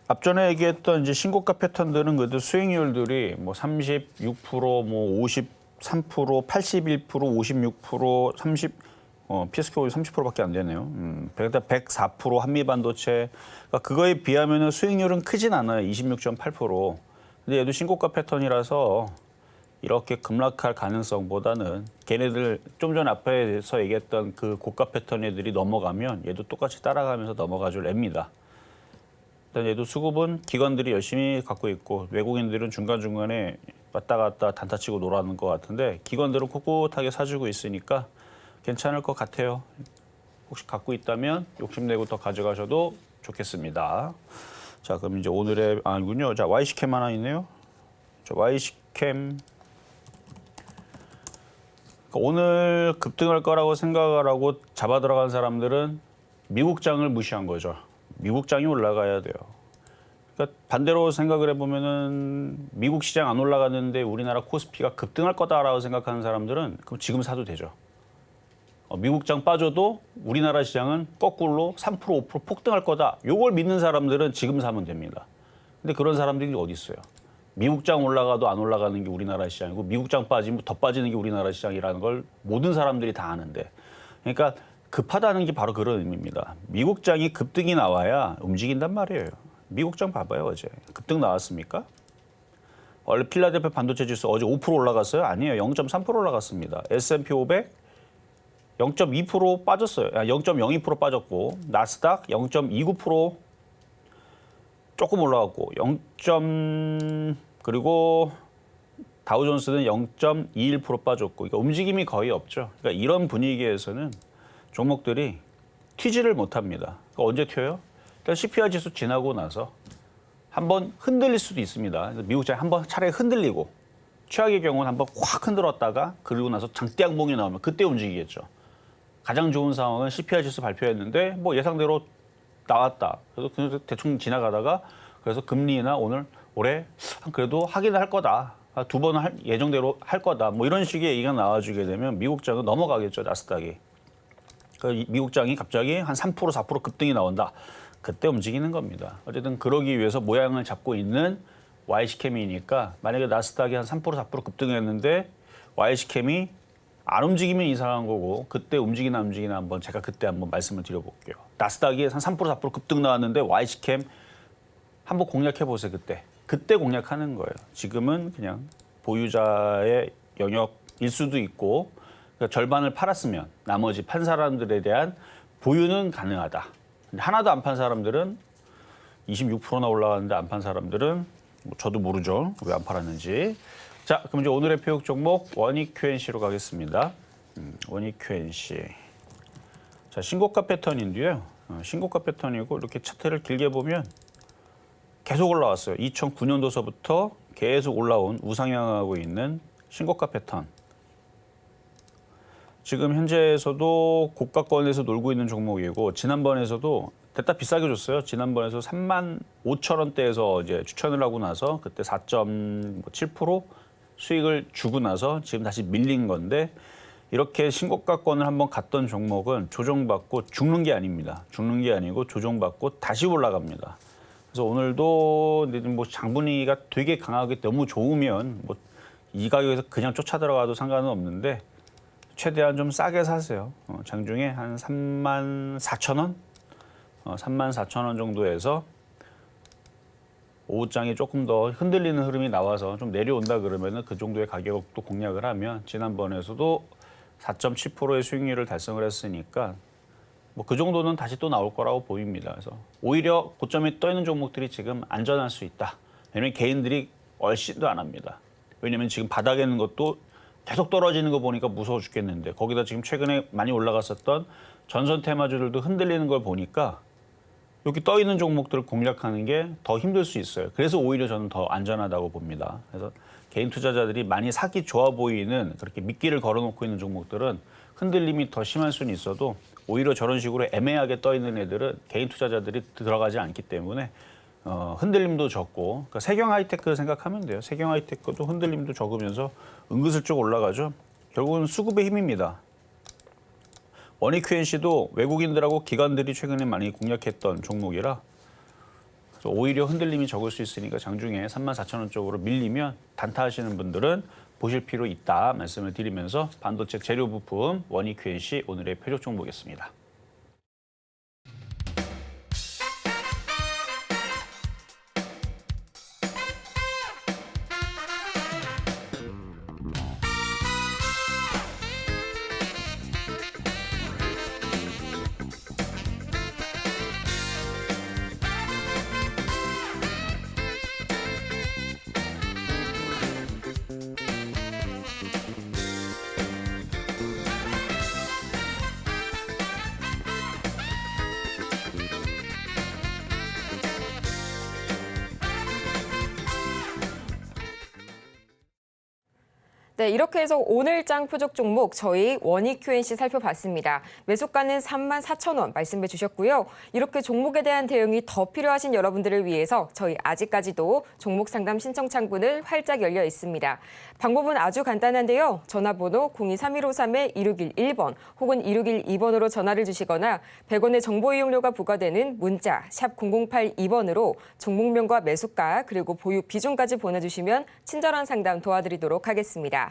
앞전에 얘기했던 이제 신고가 패턴들은 그래도 수익률들이 뭐 36%, 뭐 53%, 81%, 56%, 30, PSK 30%밖에 안 되네요. 104% 한미반도체. 그러니까 그거에 비하면은 수익률은 크진 않아요. 26.8%. 근데 얘도 신고가 패턴이라서 이렇게 급락할 가능성보다는 걔네들 좀 전 앞에서 얘기했던 그 고가 패턴 애들이 넘어가면 얘도 똑같이 따라가면서 넘어가 줄 앱니다. 일단 얘도 수급은 기관들이 열심히 갖고 있고 외국인들은 중간중간에 왔다 갔다 단타치고 놀아는 것 같은데 기관들은 꿋꿋하게 사주고 있으니까 괜찮을 것 같아요. 혹시 갖고 있다면 욕심내고 더 가져가셔도 좋겠습니다. 자, 그럼 이제 오늘의 아니군요. 자, YC캠 하나 있네요. 자, YC캠. 오늘 급등할 거라고 생각을 하고 잡아 들어간 사람들은 미국장을 무시한 거죠. 미국장이 올라가야 돼요. 그러니까 반대로 생각을 해보면은 미국 시장 안 올라갔는데 우리나라 코스피가 급등할 거다라고 생각하는 사람들은 그럼 지금 사도 되죠. 미국장 빠져도 우리나라 시장은 거꾸로 3%, 5% 폭등할 거다. 요걸 믿는 사람들은 지금 사면 됩니다. 근데 그런 사람들이 어디 있어요? 미국장 올라가도 안 올라가는 게 우리나라 시장이고 미국장 빠지면 더 빠지는 게 우리나라 시장이라는 걸 모든 사람들이 다 아는데. 그러니까 급하다는 게 바로 그런 의미입니다. 미국장이 급등이 나와야 움직인단 말이에요. 미국장 봐봐요, 어제. 급등 나왔습니까? 원래 필라델피아 반도체 지수 어제 5% 올라갔어요? 아니에요. 0.3% 올라갔습니다. S&P 500 0.2% 빠졌어요. 0.02% 빠졌고 나스닥 0.29% 조금 올라갔고 그리고 다우존스는 0.21% 빠졌고 그러니까 움직임이 거의 없죠. 그러니까 이런 분위기에서는 종목들이 튀지를 못합니다. 그러니까 언제 튀어요? 일단 CPI 지수 지나고 나서 한번 흔들릴 수도 있습니다. 미국장이 한번 차라리 흔들리고 최악의 경우는 한번 확 흔들었다가 그리고 나서 장대 양봉이 나오면 그때 움직이겠죠. 가장 좋은 상황은 CPI 지수 발표했는데 뭐 예상대로 나왔다. 그래서 대충 지나가다가 그래서 금리나 올해 그래도 하긴 할 거다. 두 번은 예정대로 할 거다. 뭐 이런 식의 얘기가 나와주게 되면 미국장은 넘어가겠죠. 나스닥이. 미국장이 갑자기 한 3%, 4% 급등이 나온다. 그때 움직이는 겁니다. 어쨌든 그러기 위해서 모양을 잡고 있는 YC캠이니까 만약에 나스닥이 한 3%, 4% 급등했는데 YC캠이 안 움직이면 이상한 거고 그때 움직이나 한번 제가 그때 한번 말씀을 드려볼게요. 나스닥이 한 3%, 4% 급등 나왔는데 YC캠 한번 공략해 보세요. 그때 공략하는 거예요. 지금은 그냥 보유자의 영역일 수도 있고 그러니까 절반을 팔았으면 나머지 판 사람들에 대한 보유는 가능하다. 근데 하나도 안 판 사람들은 26%나 올라갔는데 안 판 사람들은 뭐 저도 모르죠. 왜 안 팔았는지. 자, 그럼 이제 오늘의 표육 종목 원익 QNC로 가겠습니다. 원익 QNC. 자, 신고가 패턴인데요. 신고가 패턴이고 이렇게 차트를 길게 보면 계속 올라왔어요. 2009년도서부터 계속 올라온 우상향하고 있는 신고가 패턴. 지금 현재에서도 고가권에서 놀고 있는 종목이고 지난번에서도 됐다 비싸게 줬어요. 지난번에서 35,000원대에서 이제 추천을 하고 나서 그때 4.7% 수익을 주고 나서 지금 다시 밀린 건데 이렇게 신고가권을 한번 갔던 종목은 조정받고 죽는 게 아닙니다. 죽는 게 아니고 조정받고 다시 올라갑니다. 그래서 오늘도 뭐 장분위기가 되게 강하게 너무 좋으면 뭐 이 가격에서 그냥 쫓아 들어가도 상관은 없는데 최대한 좀 싸게 사세요. 장중에 한 34,000원? 34,000원 정도에서 오후장이 조금 더 흔들리는 흐름이 나와서 좀 내려온다 그러면은 그 정도의 가격도 공략을 하면 지난번에서도 4.7%의 수익률을 달성을 했으니까 뭐 그 정도는 다시 또 나올 거라고 보입니다. 그래서 오히려 고점에 떠 있는 종목들이 지금 안전할 수 있다. 왜냐면 개인들이 얼씬도 안 합니다. 왜냐면 지금 바닥에 있는 것도 계속 떨어지는 거 보니까 무서워 죽겠는데 거기다 지금 최근에 많이 올라갔었던 전선 테마주들도 흔들리는 걸 보니까 여기 떠 있는 종목들을 공략하는 게 더 힘들 수 있어요. 그래서 오히려 저는 더 안전하다고 봅니다. 그래서 개인 투자자들이 많이 사기 좋아 보이는 그렇게 미끼를 걸어놓고 있는 종목들은 흔들림이 더 심할 수는 있어도 오히려 저런 식으로 애매하게 떠 있는 애들은 개인 투자자들이 들어가지 않기 때문에 흔들림도 적고 그러니까 세경 하이테크 생각하면 돼요. 세경 하이테크도 흔들림도 적으면서 은근슬쩍 올라가죠. 결국은 수급의 힘입니다. 원익QNC도 외국인들하고 기관들이 최근에 많이 공략했던 종목이라 그래서 오히려 흔들림이 적을 수 있으니까 장중에 34,000원 쪽으로 밀리면 단타하시는 분들은 보실 필요 있다 말씀을 드리면서 반도체 재료 부품 원익QNC 오늘의 표적 종목이었습니다. 네, 이렇게 해서 오늘장 표적 종목 저희 원익QNC 살펴봤습니다. 매수가는 34,000원 말씀해 주셨고요. 이렇게 종목에 대한 대응이 더 필요하신 여러분들을 위해서 저희 아직까지도 종목 상담 신청 창구는 활짝 열려 있습니다. 방법은 아주 간단한데요. 전화번호 023153-2611번 혹은 2612번으로 전화를 주시거나 100원의 정보 이용료가 부과되는 문자 샵 0082번으로 종목명과 매수가 그리고 보유 비중까지 보내주시면 친절한 상담 도와드리도록 하겠습니다.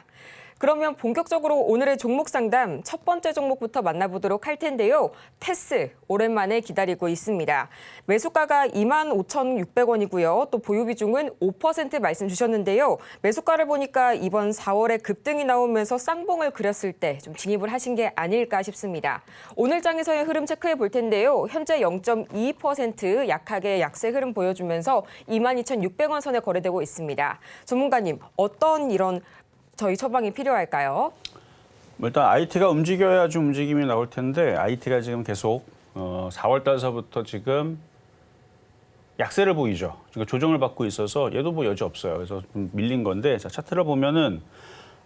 그러면 본격적으로 오늘의 종목 상담 첫 번째 종목부터 만나보도록 할 텐데요. 테스 오랜만에 기다리고 있습니다. 매수가가 25,600원이고요. 또 보유 비중은 5% 말씀 주셨는데요. 매수가를 보니까 이번 4월에 급등이 나오면서 쌍봉을 그렸을 때 좀 진입을 하신 게 아닐까 싶습니다. 오늘 장에서의 흐름 체크해 볼 텐데요. 현재 0.2% 약하게 약세 흐름 보여주면서 22,600원 선에 거래되고 있습니다. 전문가님, 어떤 이런 저희 처방이 필요할까요? 일단 IT가 움직여야 좀 움직임이 나올 텐데 IT가 지금 계속 4월 달서부터 지금 약세를 보이죠. 그러니까 조정을 받고 있어서 얘도 뭐 여지 없어요. 그래서 좀 밀린 건데 자, 차트를 보면은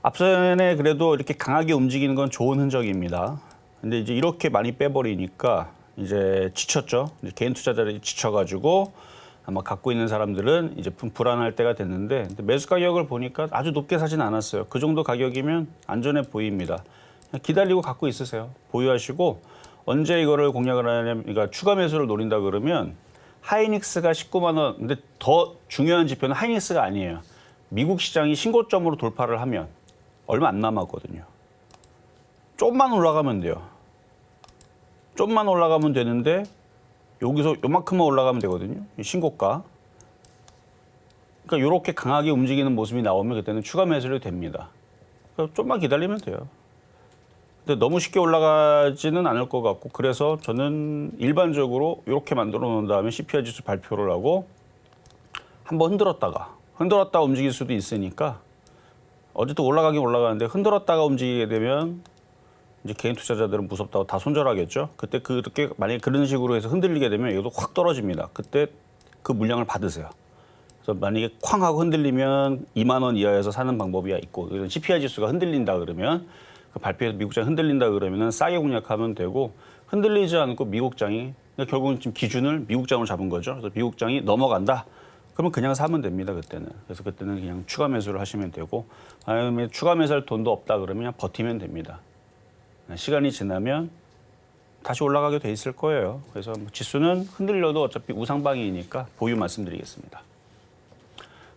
앞선에 그래도 이렇게 강하게 움직이는 건 좋은 흔적입니다. 근데 이제 이렇게 많이 빼버리니까 이제 지쳤죠. 이제 개인 투자자들이 지쳐가지고 아마 갖고 있는 사람들은 이제 불안할 때가 됐는데 매수 가격을 보니까 아주 높게 사진 않았어요. 그 정도 가격이면 안전해 보입니다. 기다리고 갖고 있으세요. 보유하시고 언제 이거를 공략을 하냐면 그러니까 추가 매수를 노린다 그러면 하이닉스가 19만 원. 근데 더 중요한 지표는 하이닉스가 아니에요. 미국 시장이 신고점으로 돌파를 하면 얼마 안 남았거든요. 좀만 올라가면 돼요. 좀만 올라가면 되는데 여기서 요만큼만 올라가면 되거든요. 신고가. 그러니까 이렇게 강하게 움직이는 모습이 나오면 그때는 추가 매수를 됩니다. 그러니까 좀만 기다리면 돼요. 근데 너무 쉽게 올라가지는 않을 것 같고 그래서 저는 일반적으로 이렇게 만들어 놓은 다음에 CPI 지수 발표를 하고 한번 흔들었다가 움직일 수도 있으니까 어쨌든 올라가긴 올라가는데 흔들었다가 움직이게 되면 이제 개인 투자자들은 무섭다고 다 손절하겠죠. 그때 그렇게 만약에 그런 식으로 해서 흔들리게 되면 이것도 확 떨어집니다. 그때 그 물량을 받으세요. 그래서 만약에 쾅 하고 흔들리면 2만 원 이하에서 사는 방법이 있고 CPI 지수가 흔들린다 그러면 그 발표에서 미국장이 흔들린다 그러면은 싸게 공략하면 되고 흔들리지 않고 미국장이 그러니까 결국은 지금 기준을 미국장으로 잡은 거죠. 그래서 미국장이 넘어간다. 그러면 그냥 사면 됩니다. 그때는. 그래서 그때는 그냥 추가 매수를 하시면 되고 아니면 추가 매수할 돈도 없다 그러면 그냥 버티면 됩니다. 시간이 지나면 다시 올라가게 돼 있을 거예요. 그래서 지수는 흔들려도 어차피 우상방이니까 보유 말씀드리겠습니다.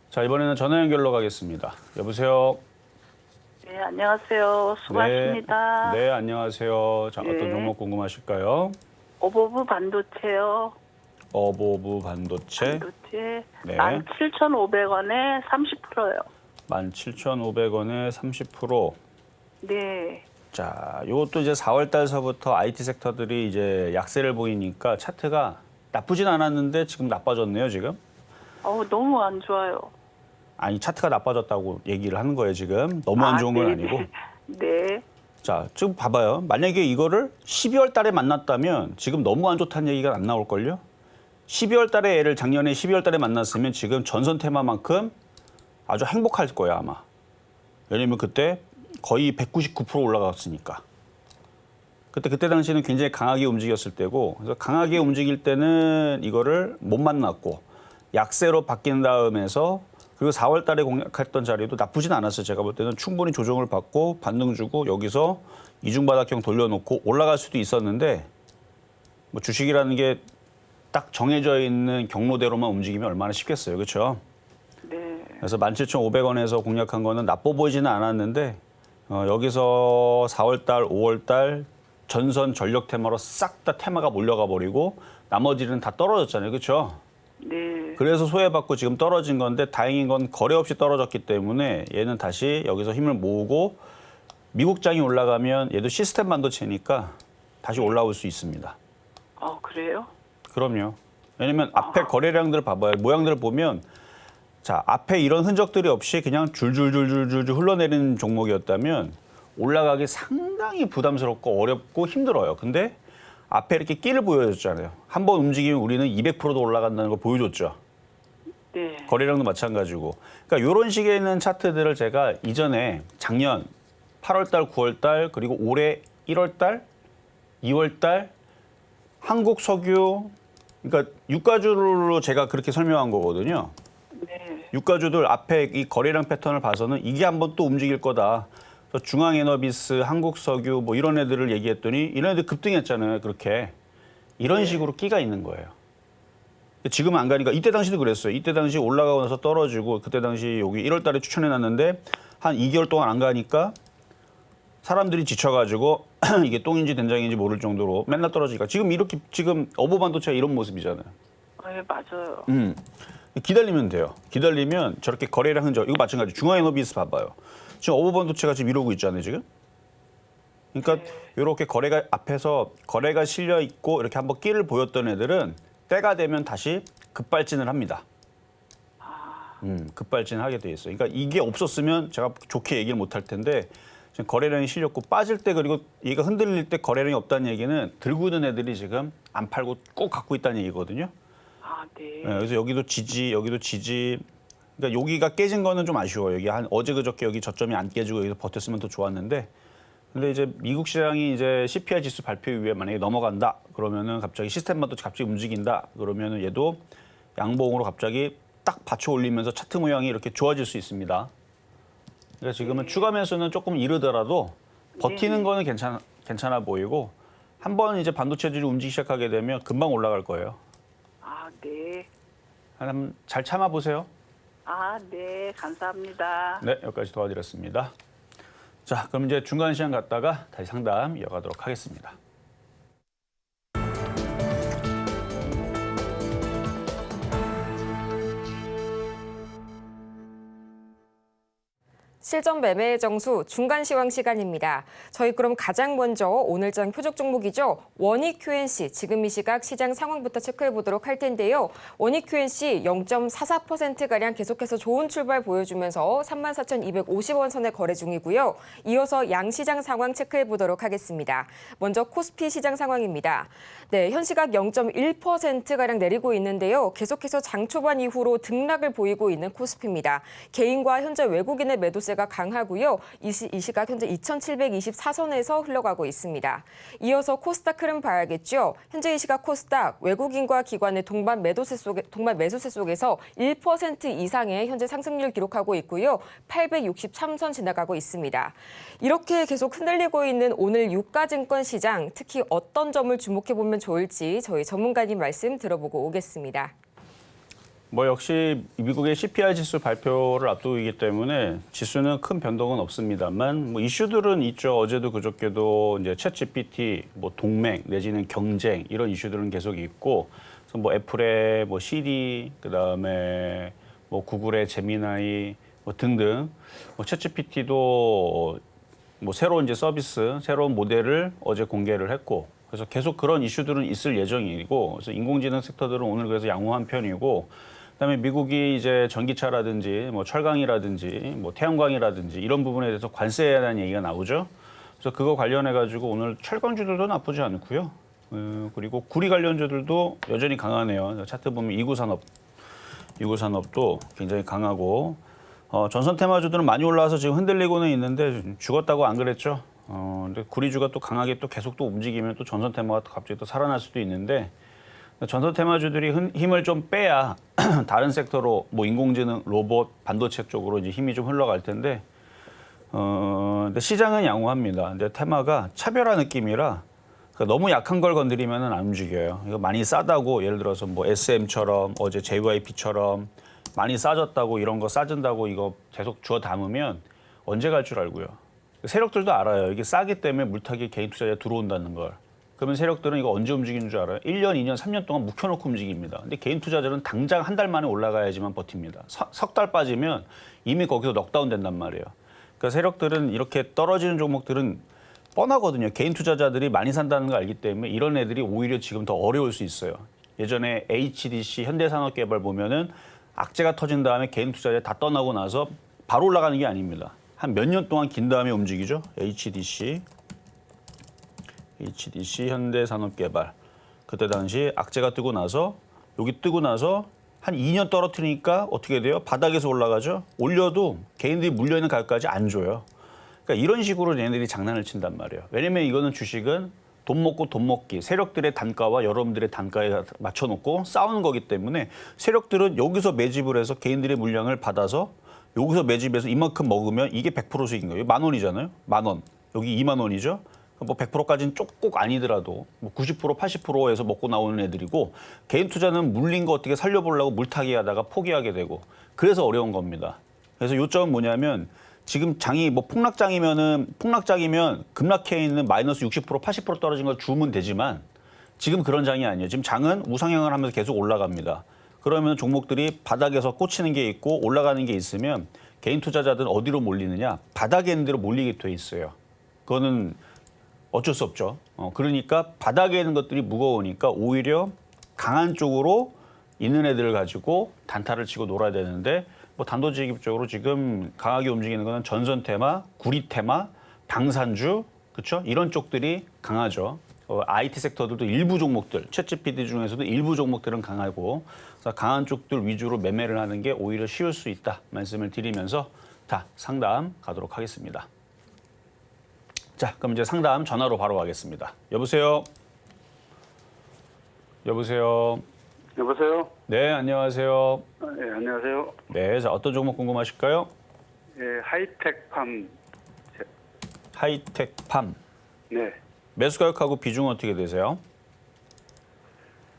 자, 이번에는 전화 연결로 가겠습니다. 여보세요. 네, 안녕하세요. 수고하십니다. 네, 안녕하세요. 자, 어떤 네. 종목 궁금하실까요? 오버브 반도체요. 어보브 반도체 반도체 네. 17,500원에 30%요. 17,500원에 30%. 네. 자, 이것도 이제 4월 달서부터 IT 섹터들이 이제 약세를 보이니까 차트가 나쁘진 않았는데 지금 나빠졌네요, 지금. 너무 안 좋아요. 아니, 차트가 나빠졌다고 얘기를 하는 거예요, 지금. 너무 안 좋은 건 아니고. 네. 자, 지금 봐봐요. 만약에 이거를 12월 달에 만났다면 지금 너무 안 좋다는 얘기가 안 나올걸요? 12월 달에 얘를 작년에 12월 달에 만났으면 지금 전선 테마만큼 아주 행복할 거예요, 아마. 왜냐면 그때 거의 199% 올라갔으니까. 그때 당시에는 굉장히 강하게 움직였을 때고, 그래서 강하게 움직일 때는 이거를 못 만났고, 약세로 바뀐 다음에서 그리고 4월 달에 공략했던 자리도 나쁘진 않았어요. 제가 볼 때는 충분히 조정을 받고 반등 주고 여기서 이중바닥형 돌려놓고 올라갈 수도 있었는데 뭐 주식이라는 게 딱 정해져 있는 경로대로만 움직이면 얼마나 쉽겠어요. 그렇죠? 네. 그래서 17,500원에서 공략한 거는 나빠 보이지는 않았는데 여기서 4월 달, 5월 달 전선 전력 테마로 싹 다 테마가 몰려가 버리고 나머지는 다 떨어졌잖아요. 그렇죠? 네. 그래서 소외받고 지금 떨어진 건데 다행인 건 거래 없이 떨어졌기 때문에 얘는 다시 여기서 힘을 모으고 미국장이 올라가면 얘도 시스템 반도체니까 다시 올라올 수 있습니다. 그래요? 그럼요. 왜냐면 앞에 거래량들 봐봐요. 모양들을 보면 자, 앞에 이런 흔적들이 없이 그냥 줄줄줄줄줄 흘러내리는 종목이었다면 올라가기 상당히 부담스럽고 어렵고 힘들어요. 근데 앞에 이렇게 끼를 보여줬잖아요. 한번 움직이면 우리는 200%도 올라간다는 걸 보여줬죠. 네. 거래량도 마찬가지고. 그러니까 이런 식의 있는 차트들을 제가 이전에 작년 8월 달, 9월 달, 그리고 올해 1월 달, 2월 달 한국 석유 그러니까 유가주로 제가 그렇게 설명한 거거든요. 네. 유가주들 앞에 이 거래량 패턴을 봐서는 이게 한번 또 움직일 거다. 그래서 중앙에너비스, 한국석유 뭐 이런 애들을 얘기했더니 이런 애들 급등했잖아요. 그렇게. 이런 식으로 끼가 있는 거예요. 지금은 안 가니까 이때 당시도 그랬어요. 이때 당시 올라가고 나서 떨어지고 그때 당시 여기 1월 달에 추천해놨는데 한 2개월 동안 안 가니까 사람들이 지쳐가지고 이게 똥인지 된장인지 모를 정도로 맨날 떨어지니까 지금 이렇게 지금 어보반도체가 이런 모습이잖아요. 네, 맞아요. 기다리면 돼요. 기다리면 저렇게 거래량 흔적 이거 마찬가지. 중앙에너비스 봐봐요. 지금 어보반도체가 지금 이러고 있잖아요. 지금. 그러니까 이렇게 거래가 앞에서 거래가 실려 있고 이렇게 한번 끼를 보였던 애들은 때가 되면 다시 급발진을 합니다. 급발진하게 돼 있어요. 그러니까 이게 없었으면 제가 좋게 얘기를 못 할 텐데 지금 거래량이 실렸고 빠질 때 그리고 얘가 흔들릴 때 거래량이 없다는 얘기는 들고 있는 애들이 지금 안 팔고 꼭 갖고 있다는 얘기거든요. 네. 네, 그래서 여기도 지지, 여기도 지지. 그러니까 여기가 깨진 거는 좀 아쉬워요. 여기 한 어제 그저께 여기 저점이 안 깨지고 여기서 버텼으면 더 좋았는데. 근데 이제 미국 시장이 이제 CPI 지수 발표 이후에 만약에 넘어간다 그러면은 갑자기 시스템마도 갑자기 움직인다 그러면은 얘도 양봉으로 갑자기 딱 받쳐 올리면서 차트 모양이 이렇게 좋아질 수 있습니다. 그러니까 지금은 추가 매수는 조금 이르더라도 버티는 거는 괜찮아 보이고 한번 이제 반도체들이 움직이기 시작하게 되면 금방 올라갈 거예요. 네. 한번 잘 참아 보세요. 네. 감사합니다. 네, 여기까지 도와드렸습니다. 자, 그럼 이제 중간 시간 갔다가 다시 상담 이어가도록 하겠습니다. 실전 매매의 정수 중간 시황 시간입니다. 저희 그럼 가장 먼저 오늘장 표적 종목이죠. 원익 QNC 지금 이 시각 시장 상황부터 체크해 보도록 할 텐데요. 원익 QNC 0.44%가량 계속해서 좋은 출발 보여주면서 34,250원 선에 거래 중이고요. 이어서 양시장 상황 체크해 보도록 하겠습니다. 먼저 코스피 시장 상황입니다. 네, 현 시각 0.1%가량 내리고 있는데요. 계속해서 장 초반 이후로 등락을 보이고 있는 코스피입니다. 개인과 현재 외국인의 매도세가 모래가 강하고요. 이 시각 현재 2,724선에서 흘러가고 있습니다. 이어서 코스닥 흐름 봐야겠죠. 현재 이 시각 코스닥 외국인과 기관의 동반 매수세 속에서 1% 이상의 현재 상승률 기록하고 있고요. 863선 지나가고 있습니다. 이렇게 계속 흔들리고 있는 오늘 유가증권 시장, 특히 어떤 점을 주목해보면 좋을지 저희 전문가님 말씀 들어보고 오겠습니다. 뭐 역시 미국의 CPI 지수 발표를 앞두고 있기 때문에 지수는 큰 변동은 없습니다만 뭐 이슈들은 있죠. 어제도 그저께도 이제 챗GPT, 뭐 동맹 내지는 경쟁 이런 이슈들은 계속 있고, 그래서 뭐 애플의 뭐 CD, 그다음에 뭐 구글의 제미나이 뭐 등등, 뭐 챗GPT도 뭐 새로운 이제 서비스, 새로운 모델을 어제 공개를 했고, 그래서 계속 그런 이슈들은 있을 예정이고, 그래서 인공지능 섹터들은 오늘 그래서 양호한 편이고, 그다음에 미국이 이제 전기차라든지 뭐 철강이라든지 뭐 태양광이라든지 이런 부분에 대해서 관세에 대한 얘기가 나오죠. 그래서 그거 관련해 가지고 오늘 철강주들도 나쁘지 않고요. 그리고 구리 관련주들도 여전히 강하네요. 차트 보면 이구산업도 굉장히 강하고, 전선 테마주들은 많이 올라와서 지금 흔들리고는 있는데 죽었다고 안 그랬죠. 근데 구리주가 또 강하게 또 계속 또 움직이면 또 전선 테마가 갑자기 또 살아날 수도 있는데, 전선 테마주들이 힘을 좀 빼야 다른 섹터로 뭐 인공지능, 로봇, 반도체 쪽으로 이제 힘이 좀 흘러갈 텐데, 근데 시장은 양호합니다. 근데 테마가 차별화 느낌이라 그러니까 너무 약한 걸 건드리면은 안 움직여요. 이거 많이 싸다고 예를 들어서 뭐 SM처럼 어제 JYP처럼 많이 싸졌다고 이런 거 싸진다고 이거 계속 주워 담으면 언제 갈 줄 알고요. 세력들도 알아요. 이게 싸기 때문에 물타기 개인 투자자에 들어온다는 걸. 그러면 세력들은 이거 언제 움직이는 줄 알아요? 1년, 2년, 3년 동안 묵혀놓고 움직입니다. 근데 개인 투자자들은 당장 한 달 만에 올라가야지만 버팁니다. 석 달 빠지면 이미 거기서 넉다운 된단 말이에요. 그러니까 세력들은 이렇게 떨어지는 종목들은 뻔하거든요. 개인 투자자들이 많이 산다는 걸 알기 때문에 이런 애들이 오히려 지금 더 어려울 수 있어요. 예전에 HDC, 현대산업개발 보면은 악재가 터진 다음에 개인 투자자 다 떠나고 나서 바로 올라가는 게 아닙니다. 한 몇 년 동안 긴 다음에 움직이죠. HDC, 현대산업개발. 그때 당시 악재가 뜨고 나서 여기 뜨고 나서 한 2년 떨어뜨리니까 어떻게 돼요? 바닥에서 올라가죠. 올려도 개인들이 물려있는 가격까지 안 줘요. 그러니까 이런 식으로 얘네들이 장난을 친단 말이에요. 왜냐면 이거는 주식은 돈 먹고 돈 먹기, 세력들의 단가와 여러분들의 단가에 맞춰놓고 싸우는 거기 때문에 세력들은 여기서 매집을 해서 개인들의 물량을 받아서 여기서 매집해서 이만큼 먹으면 이게 100% 수익인 거예요. 10,000원이잖아요. 10,000원. 여기 20,000원이죠. 뭐 100%까지는 꼭 아니더라도 뭐 90%, 80%에서 먹고 나오는 애들이고, 개인 투자는 물린 거 어떻게 살려보려고 물타기 하다가 포기하게 되고, 그래서 어려운 겁니다. 그래서 요점은 뭐냐면 지금 장이 뭐 폭락장이면 급락해 있는 마이너스 60%, 80% 떨어진 걸 주면 되지만 지금 그런 장이 아니에요. 지금 장은 우상향을 하면서 계속 올라갑니다. 그러면 종목들이 바닥에서 꽂히는 게 있고 올라가는 게 있으면 개인 투자자들은 어디로 몰리느냐? 바닥에 있는 데로 몰리게 돼 있어요. 그거는 어쩔 수 없죠. 그러니까 바닥에 있는 것들이 무거우니까 오히려 강한 쪽으로 있는 애들을 가지고 단타를 치고 놀아야 되는데, 뭐 단도직입적으로 지금 강하게 움직이는 거는 전선 테마, 구리 테마, 방산주, 그렇죠? 이런 쪽들이 강하죠. IT 섹터들도 일부 종목들, 챗GPT 중에서도 일부 종목들은 강하고, 그래서 강한 쪽들 위주로 매매를 하는 게 오히려 쉬울 수 있다 말씀을 드리면서 자, 상담 가도록 하겠습니다. 자, 그럼 이제 상담 전화로 바로 가겠습니다. 여보세요? 여보세요? 여보세요? 네, 안녕하세요. 네, 안녕하세요. 네, 자, 어떤 종목 궁금하실까요? 예, 하이텍팜. 하이텍팜. 네. 매수 가격하고 비중은 어떻게 되세요?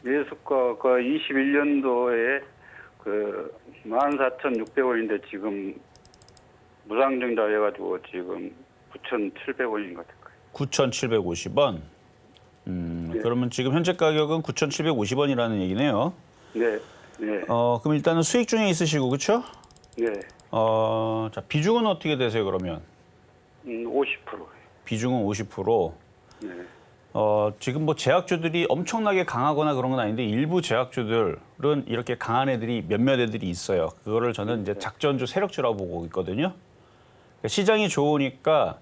매수가 그 21년도에 그 14,600원인데 지금 무상증자 해가지고 지금 9,700원인 것 같아요. 9,750원. 네. 그러면 지금 현재 가격은 9,750원이라는 얘기네요. 네, 네, 그럼 일단은 수익 중에 있으시고, 그렇죠? 네. 자, 비중은 어떻게 되세요, 그러면? 50%. 비중은 50%. 네, 지금 뭐 제약주들이 엄청나게 강하거나 그런 건 아닌데 일부 제약주들은 이렇게 강한 애들이 몇몇 애들이 있어요. 그거를 저는 이제 작전주, 세력주라고 보고 있거든요. 그러니까 시장이 좋으니까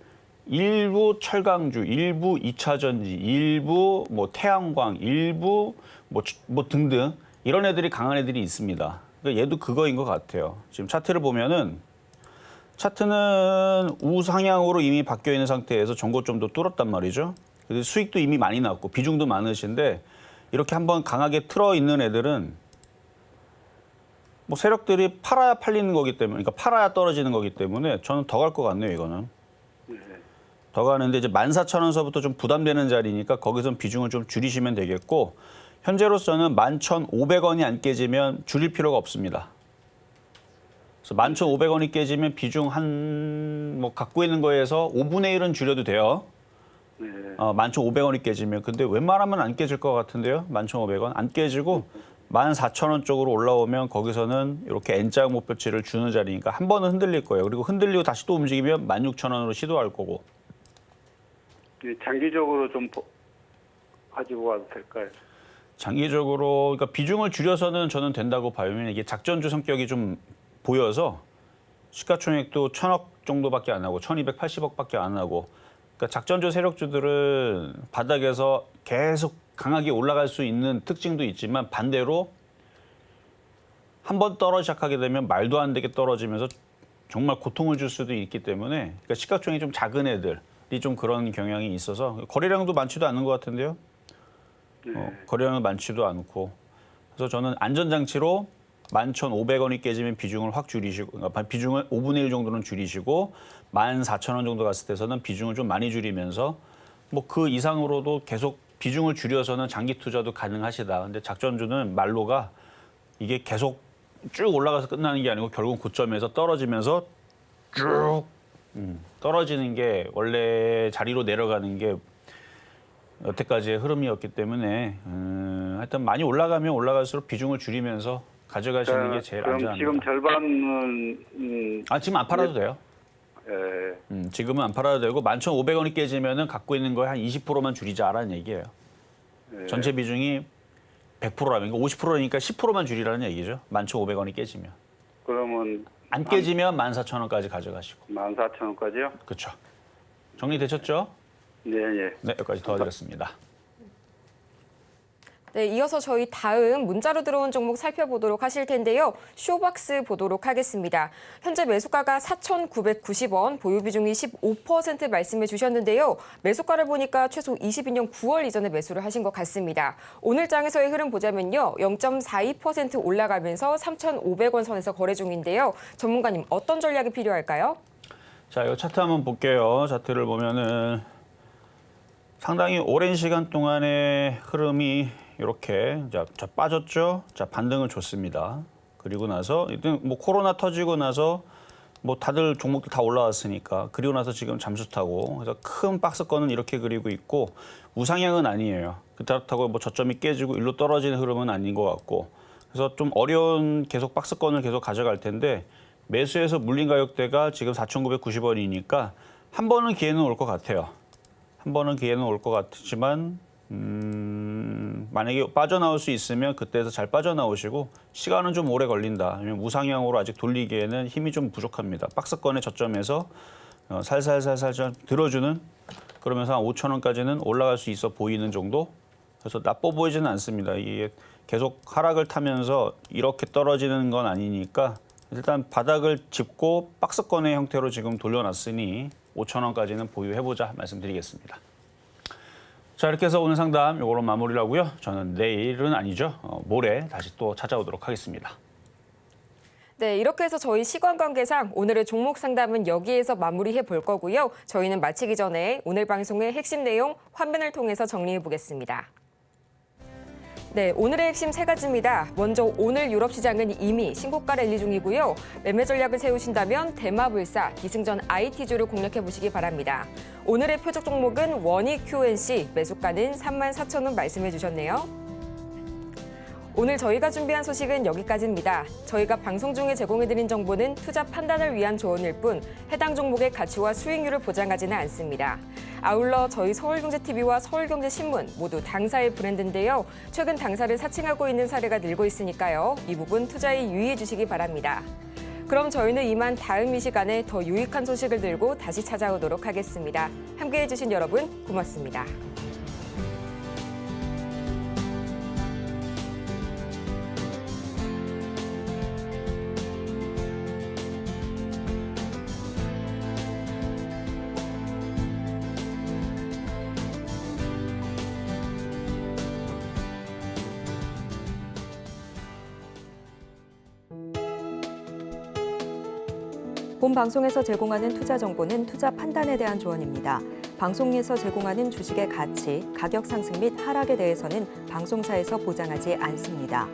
일부 철강주, 일부 2차 전지, 일부 뭐 태양광, 일부 뭐 등등 이런 애들이 강한 애들이 있습니다. 그러니까 얘도 그거인 것 같아요. 지금 차트를 보면은 차트는 우상향으로 이미 바뀌어 있는 상태에서 전고점도 뚫었단 말이죠. 그래서 수익도 이미 많이 났고 비중도 많으신데 이렇게 한번 강하게 틀어 있는 애들은 뭐 세력들이 팔아야 팔리는 거기 때문에, 그러니까 팔아야 떨어지는 거기 때문에 저는 더 갈 것 같네요, 이거는. 더 가는데 이제 14,000원서부터 좀 부담되는 자리니까 거기선 비중을 좀 줄이시면 되겠고, 현재로서는 11,500원이 안 깨지면 줄일 필요가 없습니다. 그래서 11,500원이 깨지면 비중 뭐 갖고 있는 거에서 5분의 1은 줄여도 돼요. 11,500원이 깨지면. 근데 웬만하면 안 깨질 것 같은데요. 11,500원 안 깨지고 14,000원 쪽으로 올라오면 거기서는 이렇게 N자 목표치를 주는 자리니까 한 번은 흔들릴 거예요. 그리고 흔들리고 다시 또 움직이면 16,000원으로 시도할 거고. 장기적으로 좀 가지고 와도 될까요? 장기적으로 그러니까 비중을 줄여서는 저는 된다고 봐요. 왜냐면 이게 작전주 성격이 좀 보여서 시가총액도 1,000억 정도밖에 안 하고 1,280억밖에 안 하고, 그러니까 작전주 세력주들은 바닥에서 계속 강하게 올라갈 수 있는 특징도 있지만 반대로 한 번 떨어지기 시작하게 되면 말도 안 되게 떨어지면서 정말 고통을 줄 수도 있기 때문에, 그러니까 시가총액이 좀 작은 애들이 좀 그런 경향이 있어서 거래량도 많지도 않은 것 같은데요. 거래량은 많지도 않고, 그래서 저는 안전장치로 11,500원이 깨지면 비중을 확 줄이시고, 그러니까 비중을 5분의 1 정도는 줄이시고 14,000원 정도 갔을 때서는 비중을 좀 많이 줄이면서 뭐 그 이상으로도 계속 비중을 줄여서는 장기 투자도 가능하시다. 근데 작전주는 말로가 이게 계속 쭉 올라가서 끝나는 게 아니고 결국 고점에서 떨어지면서 쭉 떨어지는 게 원래 자리로 내려가는 게 여태까지의 흐름이었기 때문에 하여튼 많이 올라가면 올라갈수록 비중을 줄이면서 가져가시는 게 제일 그럼 안전합니다. 지금 절반은 지금 안 팔아도 돼요. 지금은 안 팔아도 되고 11,500원이 깨지면은 갖고 있는 거에 한 20%만 줄이자라는 얘기예요. 전체 비중이 100%라면 50%니까 10%만 줄이라는 얘기죠. 11,500원이 깨지면. 그러면 안 깨지면 14,000원까지 가져가시고. 14,000원까지요? 그렇죠. 정리되셨죠? 네, 예. 네, 여기까지 도와드렸습니다. 네, 이어서 저희 다음 문자로 들어온 종목 살펴보도록 하실 텐데요. 쇼박스 보도록 하겠습니다. 현재 매수가가 4,990원, 보유 비중이 15% 말씀해 주셨는데요. 매수가를 보니까 최소 22년 9월 이전에 매수를 하신 것 같습니다. 오늘 장에서의 흐름 보자면요. 0.42% 올라가면서 3,500원 선에서 거래 중인데요. 전문가님, 어떤 전략이 필요할까요? 자, 이 차트 한번 볼게요. 차트를 보면은 상당히 오랜 시간 동안의 흐름이 이렇게 자 빠졌죠. 자, 반등을 줬습니다. 그리고 나서 일단 뭐 코로나 터지고 나서 뭐 다들 종목들 다 올라왔으니까, 그리고 나서 지금 잠수 타고, 그래서 큰 박스권은 이렇게 그리고 있고 우상향은 아니에요. 그렇다고 뭐 저점이 깨지고 일로 떨어지는 흐름은 아닌 것 같고, 그래서 좀 어려운 계속 박스권을 계속 가져갈 텐데 매수해서 물린 가격대가 지금 4,990원이니까 한 번은 기회는 올 것 같아요. 한 번은 기회는 올 것 같지만 만약에 빠져나올 수 있으면 그때에서 잘 빠져나오시고, 시간은 좀 오래 걸린다. 아니면 우상향으로 아직 돌리기에는 힘이 좀 부족합니다. 박스권의 저점에서 살살살살 좀 들어주는, 그러면서 한 5,000원까지는 올라갈 수 있어 보이는 정도. 그래서 나빠 보이지는 않습니다. 이게 계속 하락을 타면서 이렇게 떨어지는 건 아니니까 일단 바닥을 짚고 박스권의 형태로 지금 돌려놨으니 5,000원까지는 보유해보자 말씀드리겠습니다. 자, 이렇게 해서 오늘 상담 이걸로 마무리를 하고요. 저는 내일은 아니죠. 모레 다시 또 찾아오도록 하겠습니다. 네, 이렇게 해서 저희 시간 관계상 오늘의 종목 상담은 여기에서 마무리해 볼 거고요. 저희는 마치기 전에 오늘 방송의 핵심 내용 화면을 통해서 정리해 보겠습니다. 네, 오늘의 핵심 세 가지입니다. 먼저 오늘 유럽 시장은 이미 신고가 랠리 중이고요. 매매 전략을 세우신다면 대마불사, 기승전 IT주를 공략해 보시기 바랍니다. 오늘의 표적 종목은 원익 QNC, 매수가는 34,000원 말씀해 주셨네요. 오늘 저희가 준비한 소식은 여기까지입니다. 저희가 방송 중에 제공해드린 정보는 투자 판단을 위한 조언일 뿐 해당 종목의 가치와 수익률을 보장하지는 않습니다. 아울러 저희 서울경제TV와 서울경제신문 모두 당사의 브랜드인데요. 최근 당사를 사칭하고 있는 사례가 늘고 있으니까요. 이 부분 투자에 유의해 주시기 바랍니다. 그럼 저희는 이만 다음 이 시간에 더 유익한 소식을 들고 다시 찾아오도록 하겠습니다. 함께해 주신 여러분 고맙습니다. 본 방송에서 제공하는 투자 정보는 투자 판단에 대한 조언입니다. 방송에서 제공하는 주식의 가치, 가격 상승 및 하락에 대해서는 방송사에서 보장하지 않습니다.